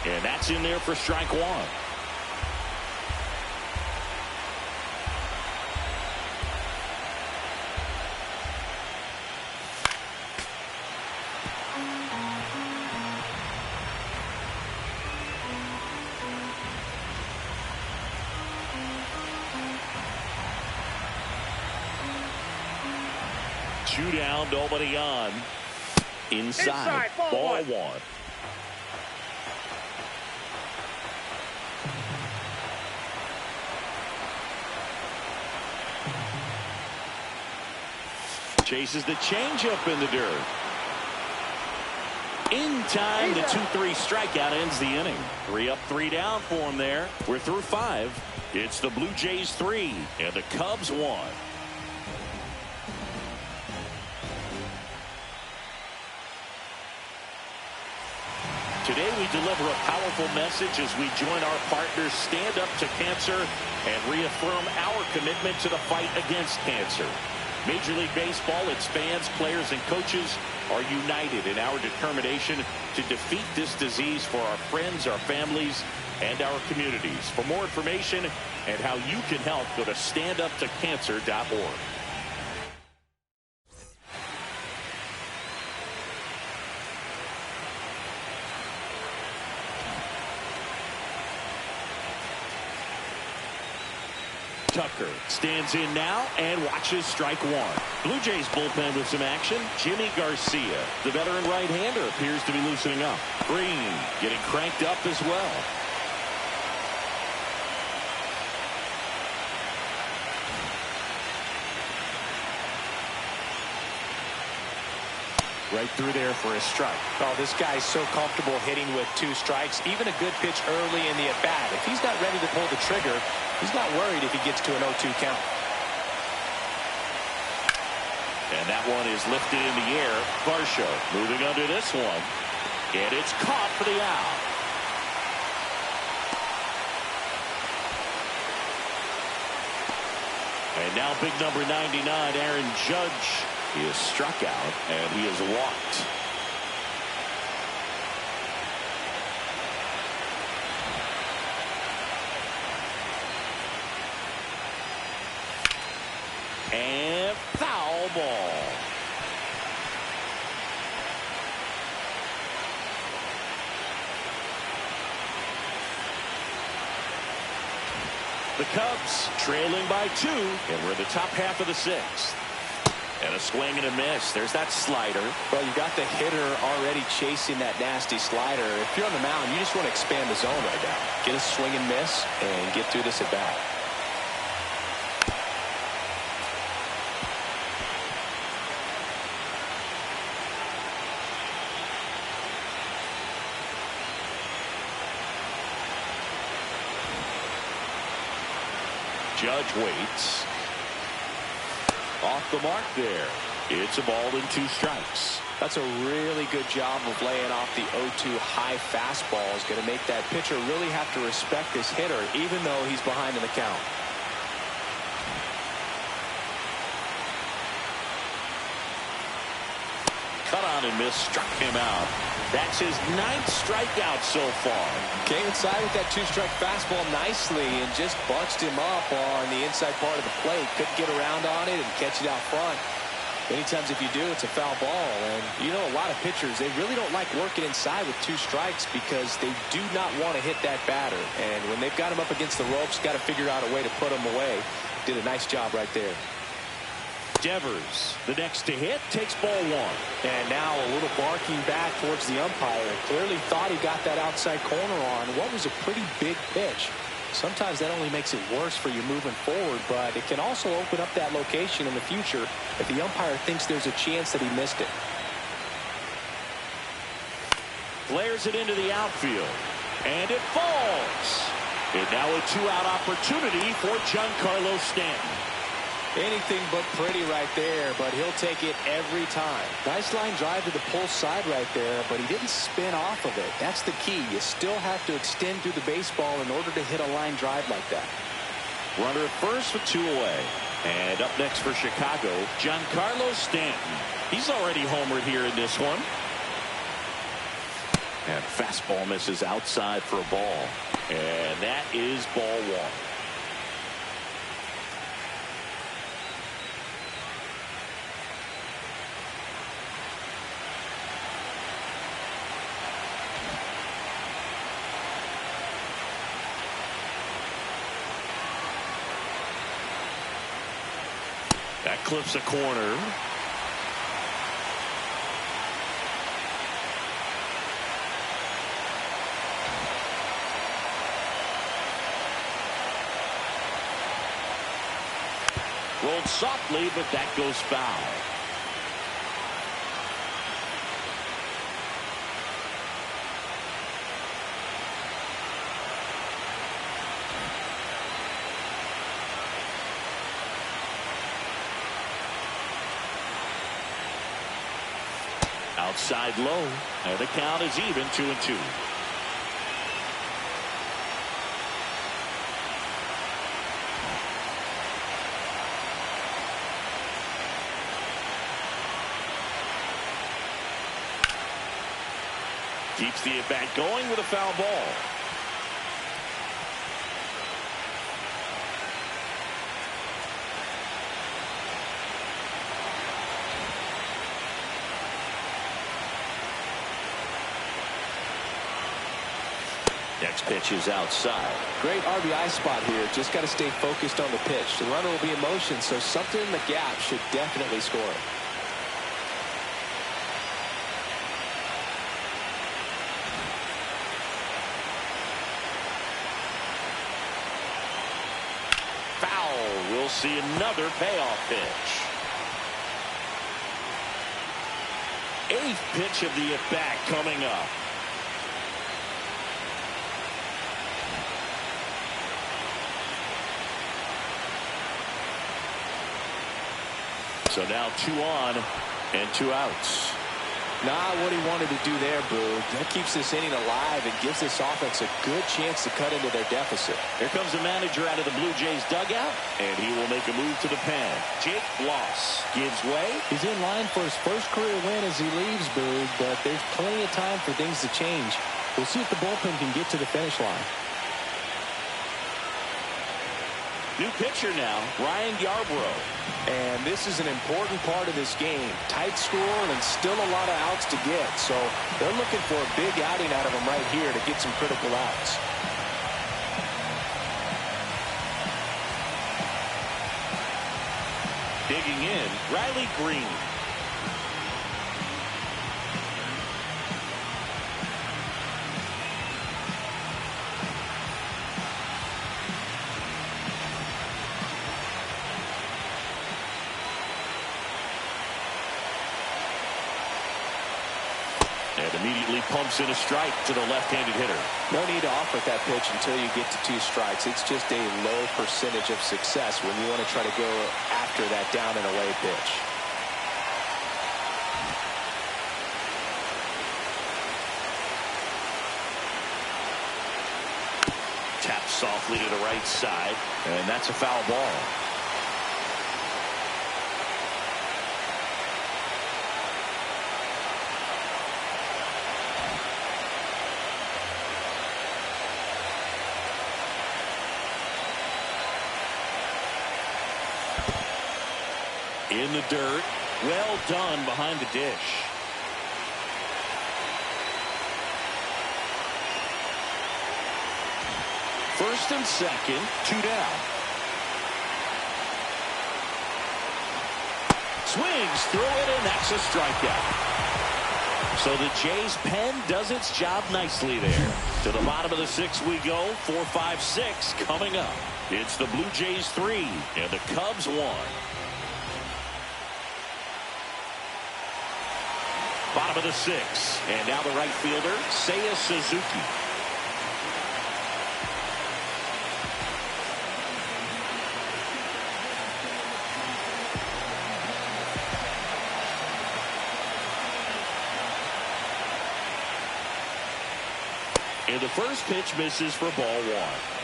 And that's in there for strike one. Two down, nobody on. Inside ball one. Chases the changeup in the dirt. In time, the 2-3 strikeout ends the inning. 3 up, 3 down for him there. We're through 5. It's the Blue Jays 3 and the Cubs 1. Today we deliver a powerful message as we join our partners Stand Up to Cancer and reaffirm our commitment to the fight against cancer. Major League Baseball, its fans, players, and coaches are united in our determination to defeat this disease for our friends, our families, and our communities. For more information and how you can help, go to standuptocancer.org. Tucker stands in now and watches strike one. Blue Jays bullpen with some action. Jimmy Garcia, the veteran right-hander, appears to be loosening up. Green getting cranked up as well. Right through there for a strike.
Oh, this guy's so comfortable hitting with 2 strikes. Even a good pitch early in the at-bat. If he's not ready to pull the trigger, he's not worried if he gets to an 0-2 count.
And that one is lifted in the air. Varsho moving under this one. And it's caught for the out. And now big number 99, Aaron Judge. He is struck out and he is walked. And foul ball. The Cubs trailing by 2, and we're in the top half of the 6th. And a swing and a miss. There's that slider.
Well, you got the hitter already chasing that nasty slider. If you're on the mound, you just want to expand the zone right now. Get a swing and miss and get through this at bat.
Judge waits. Off the mark there. It's a ball and 2 strikes.
That's a really good job of laying off the 0-2 high fastball. Is going to make that pitcher really have to respect this hitter, even though he's behind in the count.
Cut on and miss, struck him out. That's his 9th strikeout so far.
Came inside with that 2-strike fastball nicely and just bunched him up on the inside part of the plate. Couldn't get around on it and catch it out front. Many times if you do, it's a foul ball. And you know, a lot of pitchers, they really don't like working inside with 2 strikes because they do not want to hit that batter. And when they've got him up against the ropes, got to figure out a way to put him away. Did a nice job right there.
Devers, the next to hit, takes ball 1.
And now a little barking back towards the umpire. Clearly thought he got that outside corner on what was a pretty big pitch. Sometimes that only makes it worse for you moving forward, but it can also open up that location in the future if the umpire thinks there's a chance that he missed it.
Flares it into the outfield, and it falls. And now a two-out opportunity for Giancarlo Stanton.
Anything but pretty right there, but he'll take it every time. Nice line drive to the pull side right there, but he didn't spin off of it. That's the key. You still have to extend through the baseball in order to hit a line drive like that.
Runner at first with two away. And up next for Chicago, Giancarlo Stanton. He's already homered here in this one. And fastball misses outside for a ball. And that is ball one. That clips a corner. Rolled softly, but that goes foul. Outside low, and the count is even, 2-2. Keeps the at-bat going with a foul ball. Next pitch is outside.
Great RBI spot here. Just got to stay focused on the pitch. The runner will be in motion, so something in the gap should definitely score it.
Foul. We'll see another payoff pitch. Eighth pitch of the at-bat coming up. So now 2 on and 2 outs.
Not what he wanted to do there, Boog. That keeps this inning alive and gives this offense a good chance to cut into their deficit.
Here comes the manager out of the Blue Jays dugout, and he will make a move to the pen. Jake Bloss gives way.
He's in line for his first career win as he leaves, Boog, but there's plenty of time for things to change. We'll see if the bullpen can get to the finish line.
New pitcher now, Ryan Yarbrough.
And this is an important part of this game. Tight score and still a lot of outs to get. So they're looking for a big outing out of him right here to get some critical outs.
Digging in, Riley Green. And immediately pumps in a strike to the left-handed hitter.
No need to offer that pitch until you get to 2 strikes. It's just a low percentage of success when you want to try to go after that down and away pitch.
Taps softly to the right side, and that's a foul ball. In the dirt. Well done behind the dish. First and second, 2 down. Swings through it, and that's a strikeout. So the Jays pen does its job nicely there. To the bottom of the 6th we go. 4, 5, 6 coming up. It's the Blue Jays 3 and the Cubs 1. Bottom of the 6th. And now the right fielder, Seiya Suzuki. And the first pitch misses for ball 1.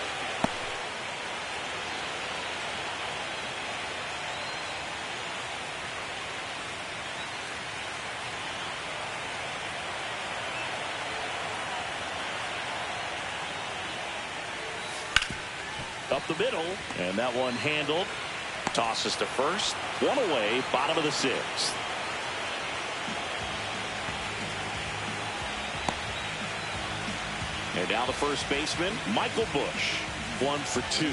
Up the middle, and that one handled. Tosses to first. One away, bottom of the 6th. And now the first baseman, Michael Bush. 1 for 2.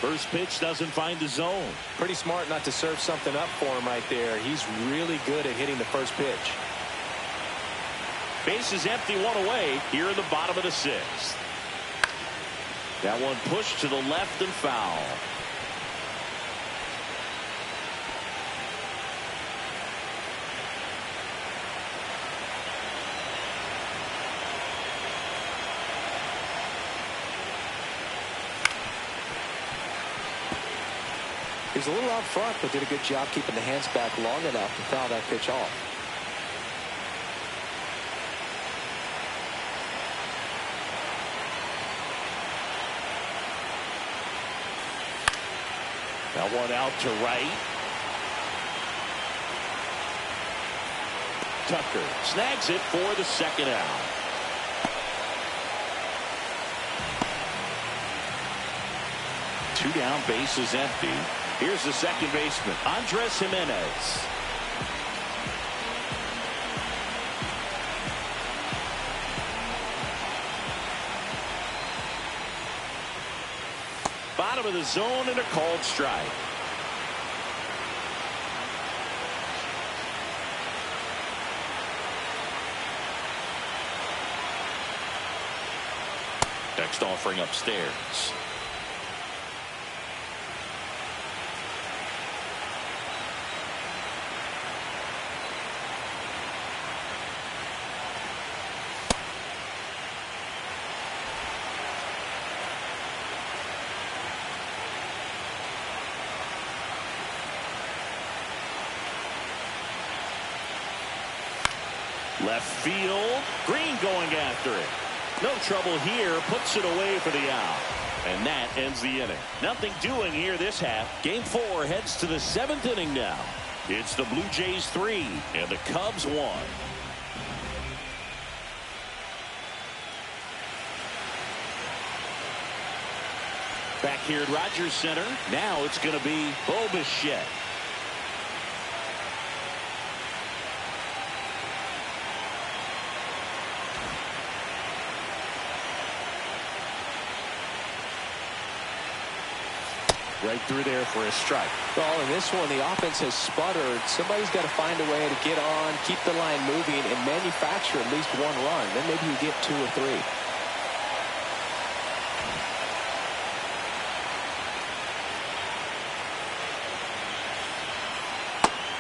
First pitch doesn't find the zone.
Pretty smart not to serve something up for him right there. He's really good at hitting the first pitch.
Base is empty, one away here in the bottom of the 6th. That one pushed to the left and foul.
He's a little out front, but did a good job keeping the hands back long enough to foul that pitch off.
That one out to right. Tucker snags it for the second out. Two down, base is empty. Here's the second baseman, Andres Jimenez. Bottom of the zone and a called strike. Next offering upstairs. Left field. Green going after it. No trouble here. Puts it away for the out. And that ends the inning. Nothing doing here this half. Game 4 heads to the 7th inning now. It's the Blue Jays 3 and the Cubs 1. Back here at Rogers Center. Now it's going to be Bo Bichette. Right through there for a strike.
Well, in this one, the offense has sputtered. Somebody's got to find a way to get on, keep the line moving, and manufacture at least one run. Then maybe you get 2 or 3.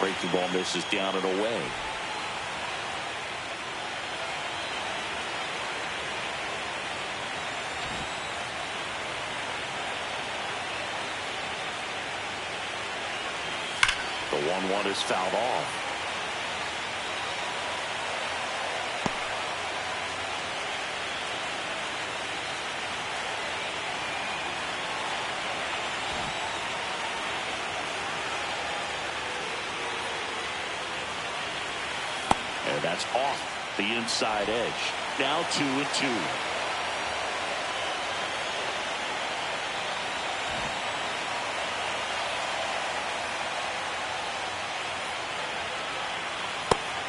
Breaking ball misses down and away. The 1-1 is fouled off. And that's off the inside edge. Now 2-2.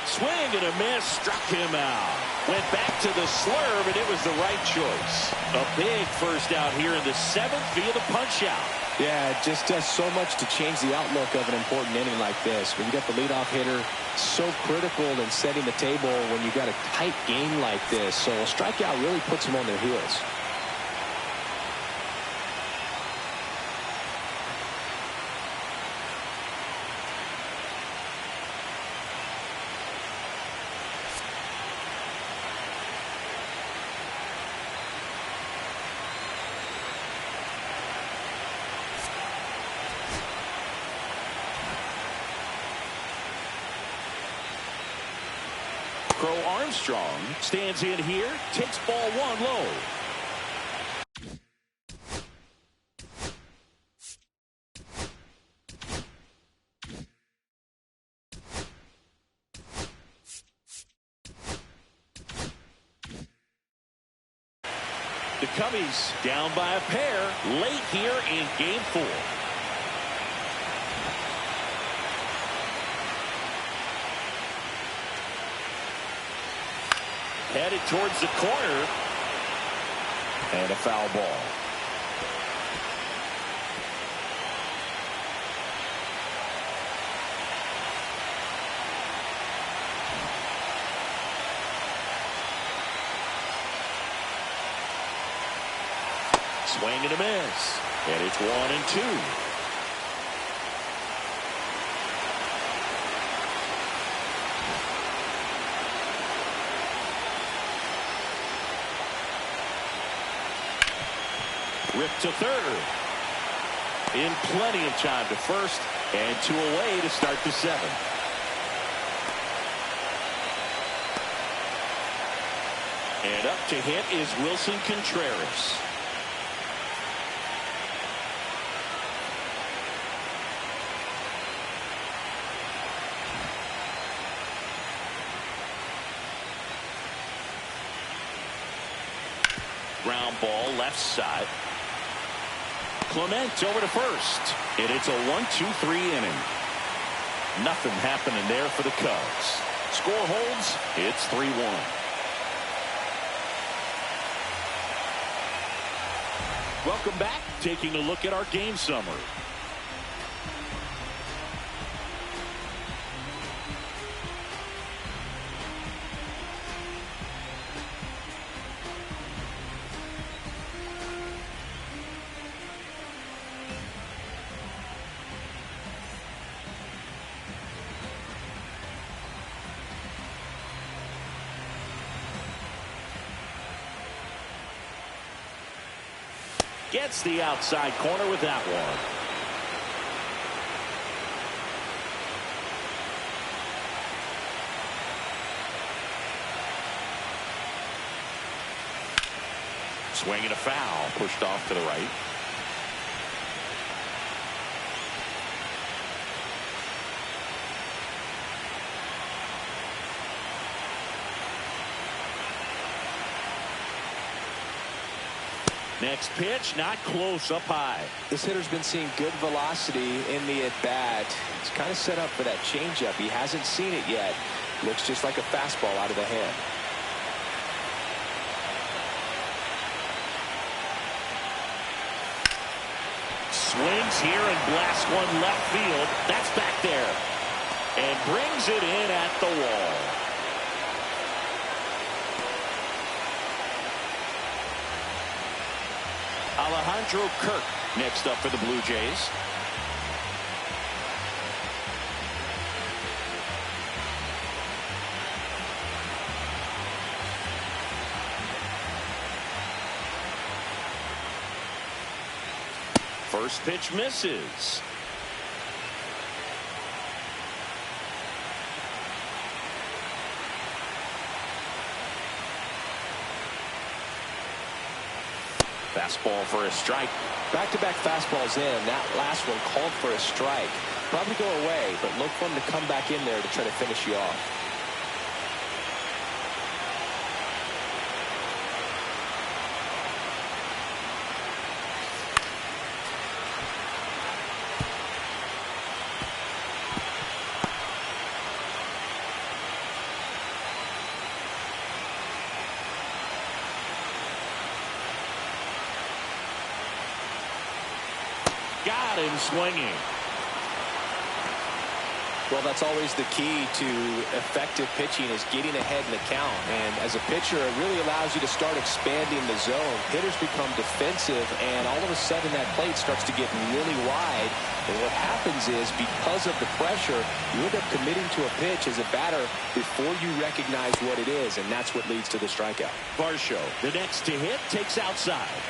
Swing Swing and a miss. Struck him out. Went back to the slurve, and it was the right choice. A big first out here in the 7th via the punch out.
Yeah, it just does so much to change the outlook of an important inning like this. When you got the leadoff hitter, so critical in setting the table when you got a tight game like this. So a strikeout really puts them on their heels.
Crow Armstrong stands in here, takes ball 1 low. The Cubbies down by a pair late here in Game 4. Headed towards the corner. And a foul ball. Swing and a miss. And it's 1-2. Ripped to third. In plenty of time to first, and 2 away to start the 7th. And up to hit is Wilson Contreras. Ground ball left side. Clement over to first. And it's a 1-2-3 inning. Nothing happening there for the Cubs. Score holds. It's 3-1. Welcome back. Taking a look at our game summary. Gets the outside corner with that one. Swing and a foul. Pushed off to the right. Next pitch, not close, up high.
This hitter's been seeing good velocity in the at-bat. It's kind of set up for that changeup. He hasn't seen it yet. Looks just like a fastball out of the hand.
Swings here and blasts one left field. That's back there. And brings it in at the wall. Alejandro Kirk next up for the Blue Jays. First pitch misses. Fastball for a strike.
Back-to-back fastballs in. That last one called for a strike. Probably go away, but look for him to come back in there to try to finish you off.
got him swinging.
Well, that's always the key to effective pitching, is getting ahead in the count. And as a pitcher, it really allows you to start expanding the zone. Hitters become defensive, and all of a sudden that plate starts to get really wide. And what happens is, because of the pressure, you end up committing to a pitch as a batter before you recognize what it is, and that's what leads to the strikeout.
Varsho, the next to hit, takes outside.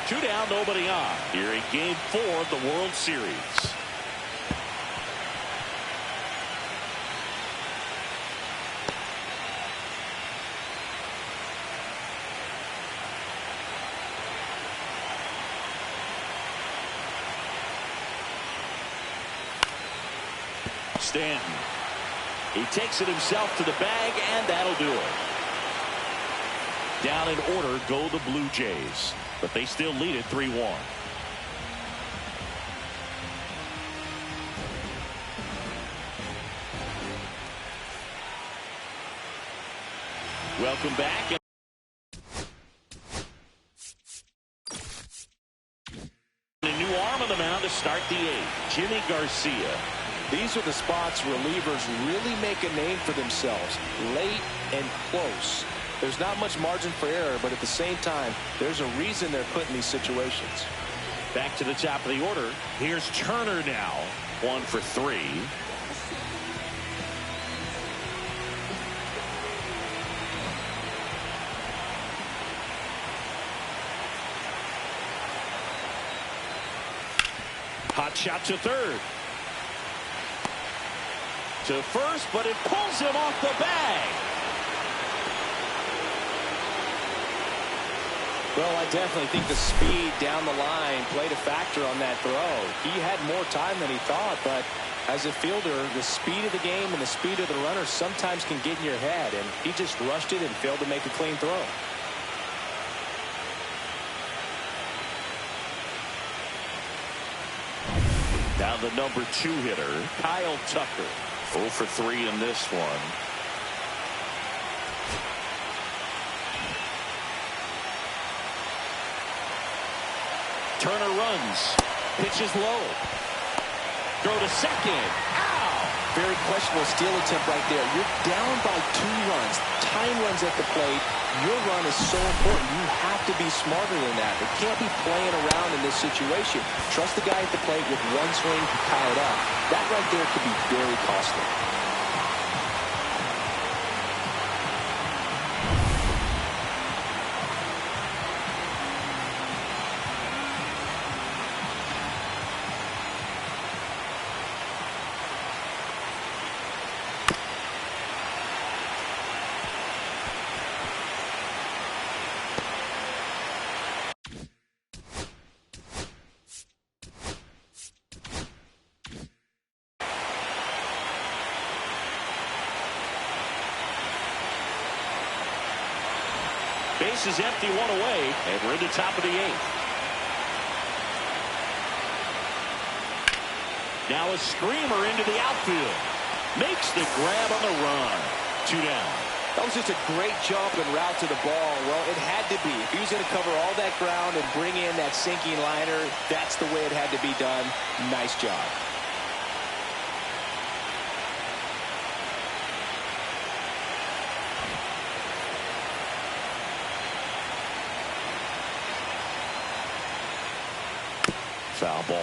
2 down, nobody on. Here in Game 4 of the World Series. Stanton. He takes it himself to the bag, and that'll do it. Down in order go the Blue Jays, but they still lead it 3-1. Welcome back. A new arm on the mound to start the 8th, Jimmy Garcia.
These are the spots relievers really make a name for themselves, late and close. There's not much margin for error, but at the same time, there's a reason they're put in these situations.
Back to the top of the order. Here's Turner now. 1 for 3. Hot shot to third. To first, but it pulls him off the bag.
Well, I definitely think the speed down the line played a factor on that throw. He had more time than he thought, but as a fielder, the speed of the game and the speed of the runner sometimes can get in your head, and he just rushed it and failed to make a clean throw.
Now the number 2 hitter, Kyle Tucker. 0 for 3 in this one. Turner runs. Pitches low. Throw to second. Ow!
Very questionable steal attempt right there. You're down by 2 runs. Time runs at the plate. Your run is so important. You have to be smarter than that. It can't be playing around in this situation. Trust the guy at the plate with 1 swing to tie it up. That right there could be very costly.
Base is empty, 1 away, and we're in the top of the 8th. Now a screamer into the outfield. Makes the grab on the run. 2 down.
That was just a great jump and route to the ball. Well, it had to be. If he was going to cover all that ground and bring in that sinking liner, that's the way it had to be done. Nice job.
Foul ball.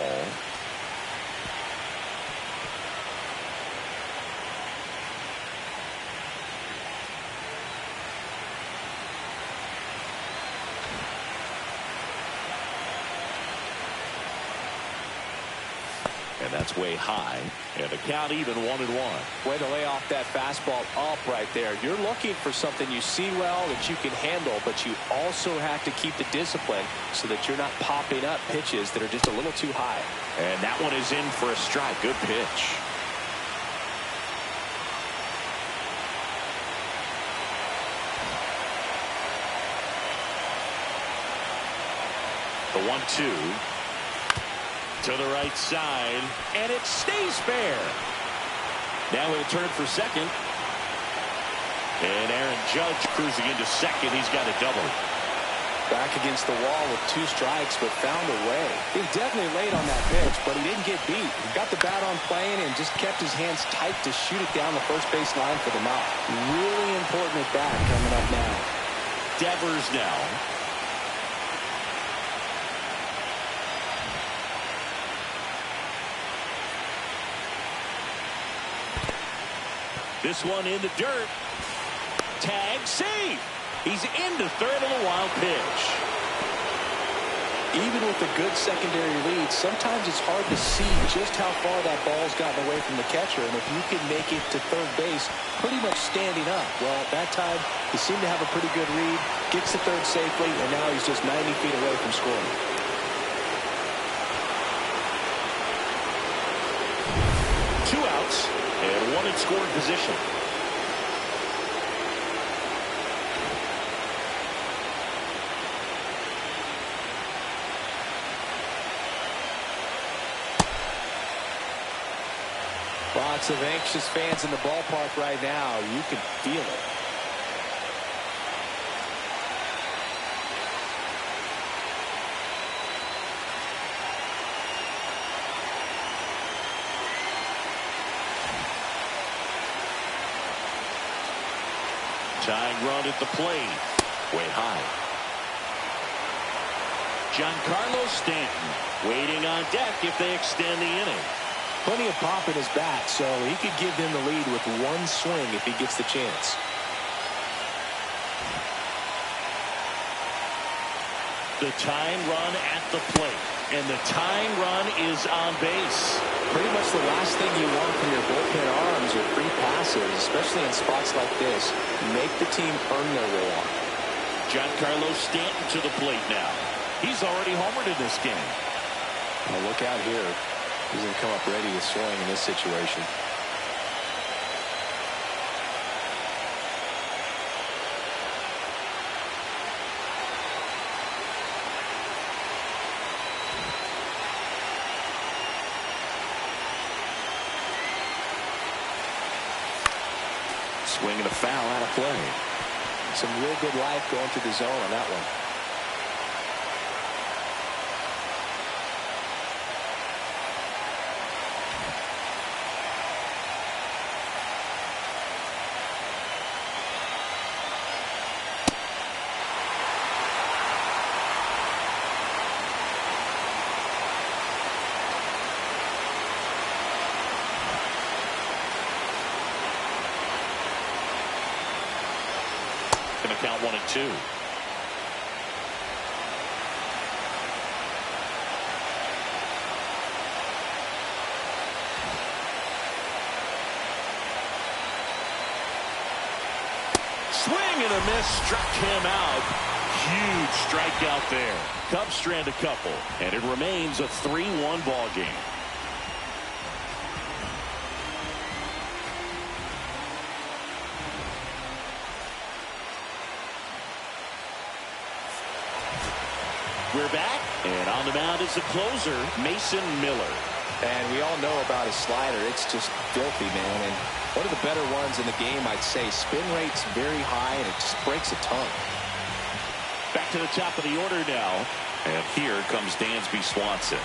And that's way high. And the count even 1-1.
Way to lay off that fastball up right there. You're looking for something you see well that you can handle, but you also have to keep the discipline so that you're not popping up pitches that are just a little too high.
And that one is in for a strike. Good pitch. The 1-2. To the right side, and it stays fair. Now he'll turn for second. And Aaron Judge cruising into second. He's got a double.
Back against the wall with 2 strikes, but found a way. He was definitely late on that pitch, but he didn't get beat. He got the bat on plane and just kept his hands tight to shoot it down the first base line for them out. Really important at bat coming up now.
Devers now. This one in the dirt. Tag, save. He's into third on the wild pitch.
Even with a good secondary lead, sometimes it's hard to see just how far that ball's gotten away from the catcher. And if you can make it to third base pretty much standing up, well, that time he seemed to have a pretty good read, gets to third safely, and now he's just 90 feet away from scoring.
Two outs and one in scoring position.
Lots of anxious fans in the ballpark right now. You can feel it.
Tying run at the plate. Way high. Giancarlo Stanton waiting on deck if they extend the inning.
Plenty of pop in his bat, so he could give them the lead with one swing if he gets the chance.
The tying run at the plate, and the tying run is on base.
Pretty much the last thing you want from your bullpen arms are free passes, especially in spots like this. Make the team earn their roll.
Giancarlo Stanton to the plate now. He's already homered in this game.
Now look out here. He's going to come up ready to swing in this situation.
Swinging a foul out of play.
Some real good life going through the zone on that one.
Going to count 1-2. Swing and a miss, struck him out. Huge strikeout there. Cubs strand a couple, and it remains a 3-1 ball game. We're back, and on the mound is the closer, Mason Miller.
And we all know about his slider. It's just filthy, man. And one of the better ones in the game, I'd say. Spin rate's very high, and it just breaks a ton.
Back to the top of the order now, and here comes Dansby Swanson.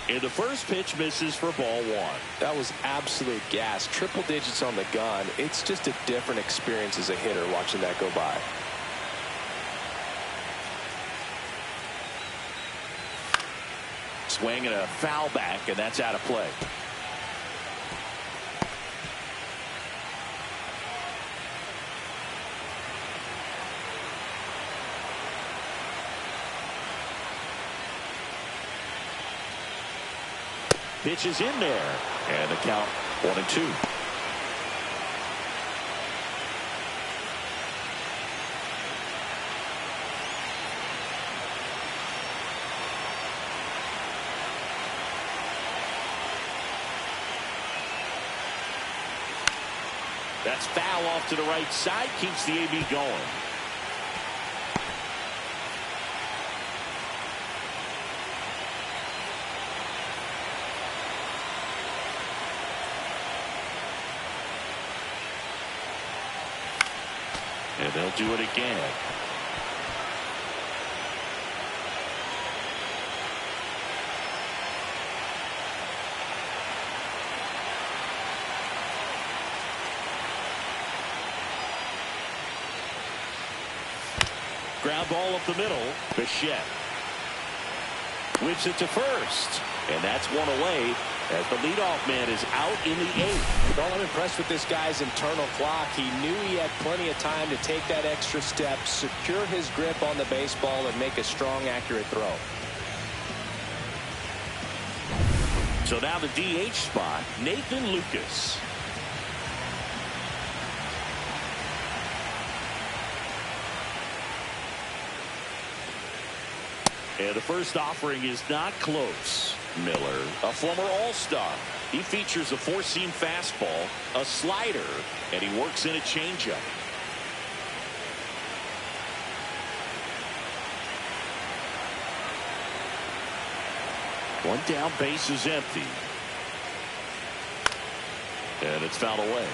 And the first pitch misses for ball 1.
That was absolute gas. Triple digits on the gun. It's just a different experience as a hitter watching that go by.
Swing and a foul back, and that's out of play. Pitch is in there, and the count 1-2. That's foul off to the right side, keeps the AB going. And they'll do it again. Ground ball up the middle. Bichette whips it to first. And that's one away as the leadoff man is out in the 8th.
Well, I'm impressed with this guy's internal clock. He knew he had plenty of time to take that extra step, secure his grip on the baseball, and make a strong, accurate throw.
So now the DH spot, Nathan Lucas. And the first offering is not close. Miller, a former All-Star. He features a four-seam fastball, a slider, and he works in a changeup. One down, base is empty. And it's fouled away.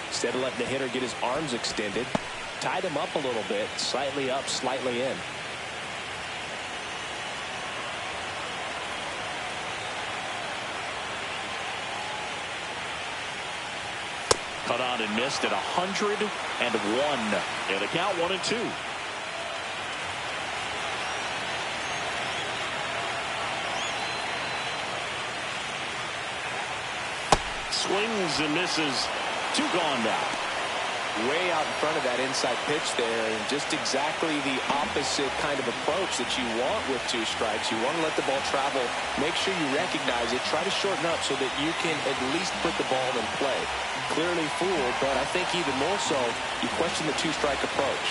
Instead of letting the hitter get his arms extended, tied him up a little bit, slightly up, slightly in.
Cut on and missed at 101. And the count 1-2. Swings and misses. 2 gone now.
Way out in front of that inside pitch there, and just exactly the opposite kind of approach that you want with 2 strikes. You want to let the ball travel, make sure you recognize it, try to shorten up so that you can at least put the ball in play. Clearly fooled, but I think even more so, you question the 2-strike approach.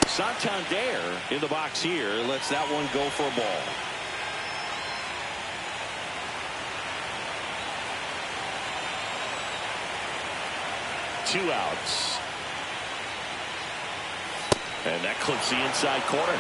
Santander in the box here lets that one go for a ball. Two outs. And that clips the inside corner.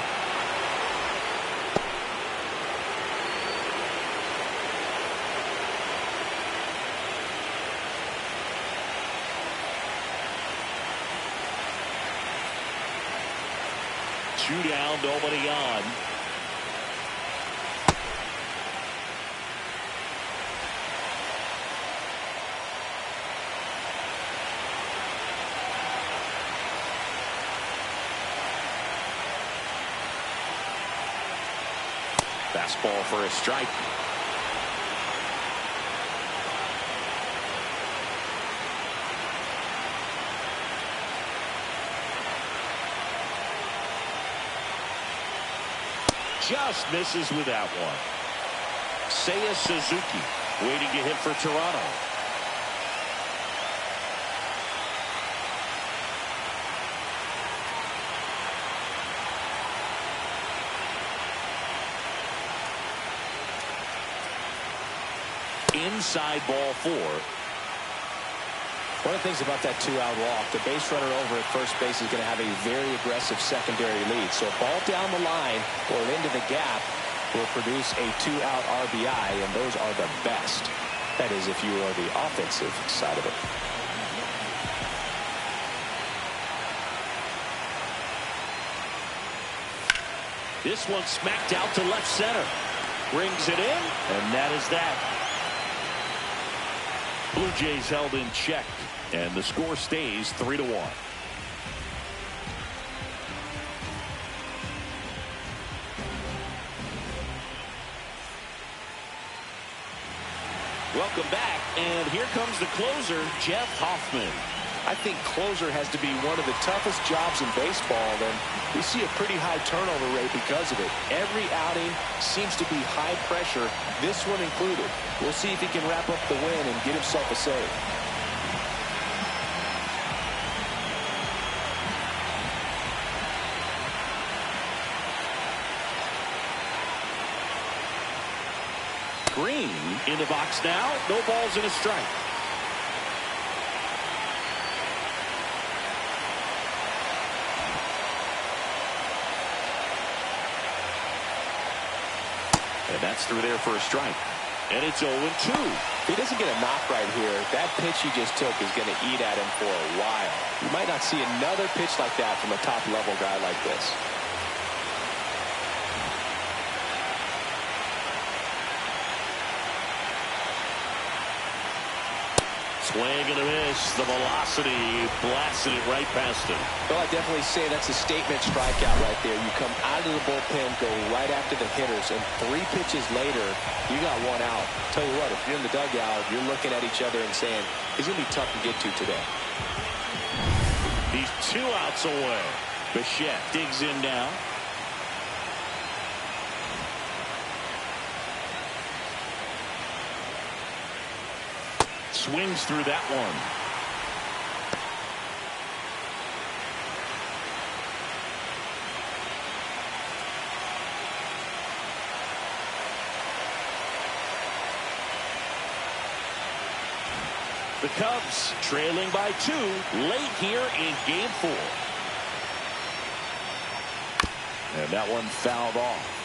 Two down, nobody on. Fastball for a strike. Just misses with that one. Seiya Suzuki waiting to hit for Toronto. Inside ball 4.
One of the things about that 2-out walk, the base runner over at first base is going to have a very aggressive secondary lead. So a ball down the line or into the gap will produce a 2-out RBI, and those are the best. That is, if you are the offensive side of it.
This one smacked out to left center. Brings it in, and that is that. Blue Jays held in check, and the score stays 3-1. Welcome back, and here comes the closer, Jeff Hoffman.
I think closer has to be one of the toughest jobs in baseball, and we see a pretty high turnover rate because of it. Every outing seems to be high pressure, this one included. We'll see if he can wrap up the win and get himself a save.
Green in the box now. No balls and a strike. And that's through there for a strike. And it's 0-2.
If he doesn't get a knock right here, that pitch he just took is going to eat at him for a while. You might not see another pitch like that from a top-level guy like this.
Swing and a miss. The velocity blasted it right past him.
Well, I definitely say that's a statement strikeout right there. You come out of the bullpen, go right after the hitters, and 3 pitches later, you got 1 out. Tell you what, if you're in the dugout, you're looking at each other and saying, he's going to be tough to get to today.
He's 2 outs away. Bichette digs in now. Swings through that one. The Cubs trailing by 2 late here in game 4. And that one fouled off.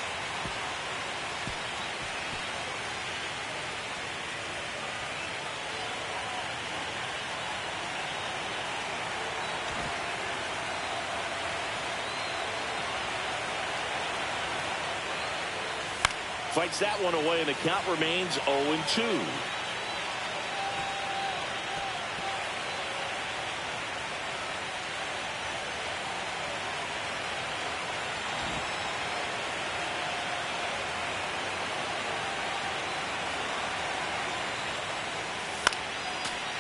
Fights that one away, and the count remains 0-2.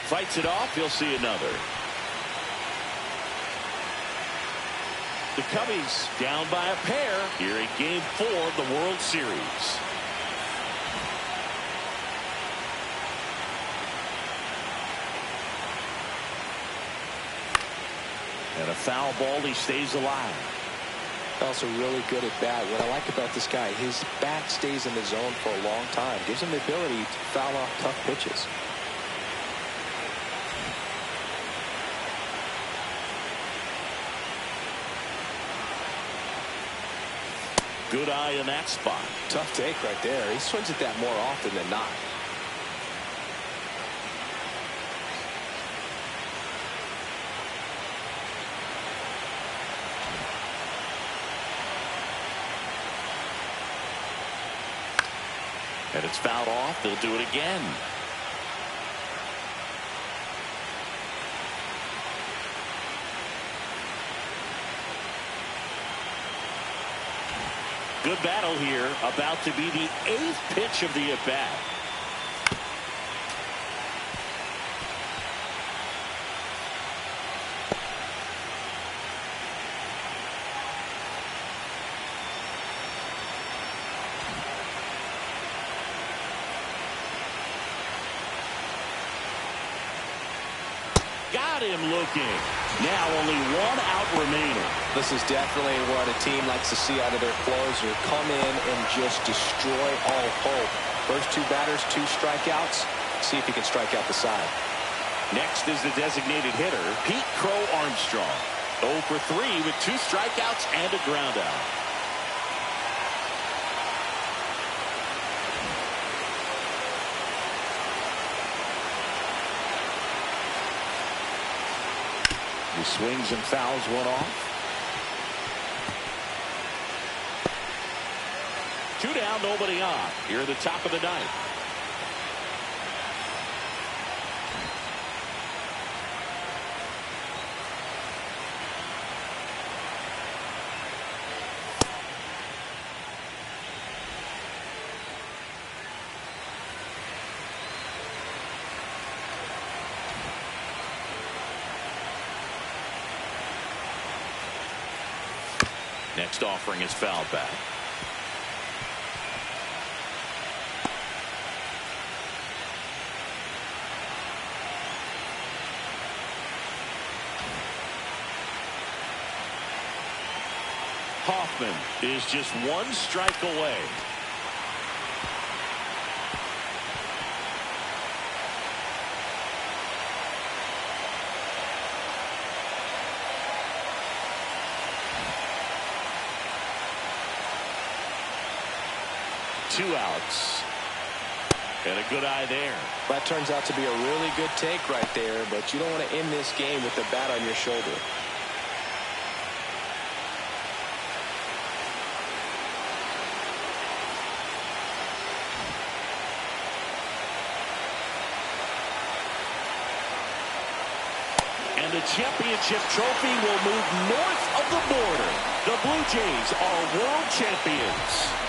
Fights it off. He'll see another. The Cubbies down by a pair here in game 4 of the World Series. And a foul ball. He stays alive.
Also really good at bat. What I like about this guy, his bat stays in the zone for a long time. Gives him the ability to foul off tough pitches.
Good eye in that spot.
Tough take right there. He swings at that more often than not.
And it's fouled off. They'll do it again. Good battle here. About to be the 8th pitch of the at-bat. Got him looking. Now only 1 out remaining.
This is definitely what a team likes to see out of their closer. Come in and just destroy all hope. First 2 batters, 2 strikeouts. See if he can strike out the side.
Next is the designated hitter, Pete Crow Armstrong. 0 for 3 with 2 strikeouts and a ground out. He swings and fouls one off. 2 down, nobody on. Here at the top of the 9th. Next offering is fouled back. Hoffman is just 1 strike away. Two outs. And a good eye there.
That turns out to be a really good take right there, but you don't want to end this game with the bat on your shoulder.
And the championship trophy will move north of the border. The Blue Jays are world champions.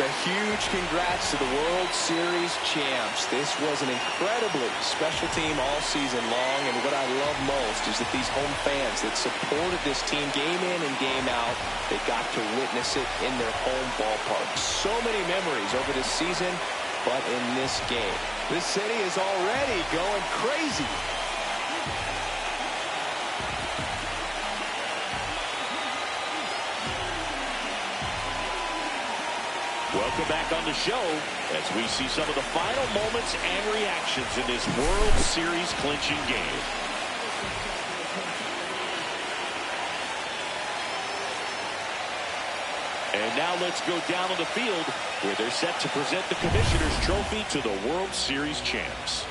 A huge congrats to the World Series champs. This was an incredibly special team all season long, and what I love most is that these home fans that supported this team game in and game out, they got to witness it in their home ballpark. So many memories over this season, but in this game. This city is already going crazy.
Welcome back on the show as we see some of the final moments and reactions in this World Series clinching game. And now let's go down on the field where they're set to present the Commissioner's Trophy to the World Series champs.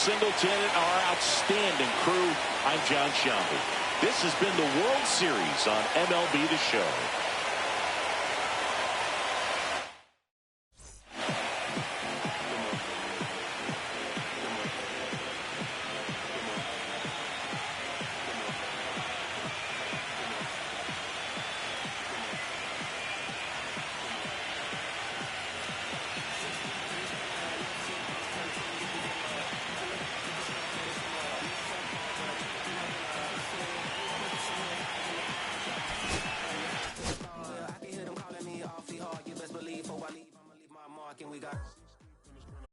Singleton and our outstanding crew. I'm John Shelby. This has been the World Series on MLB The Show.
And we got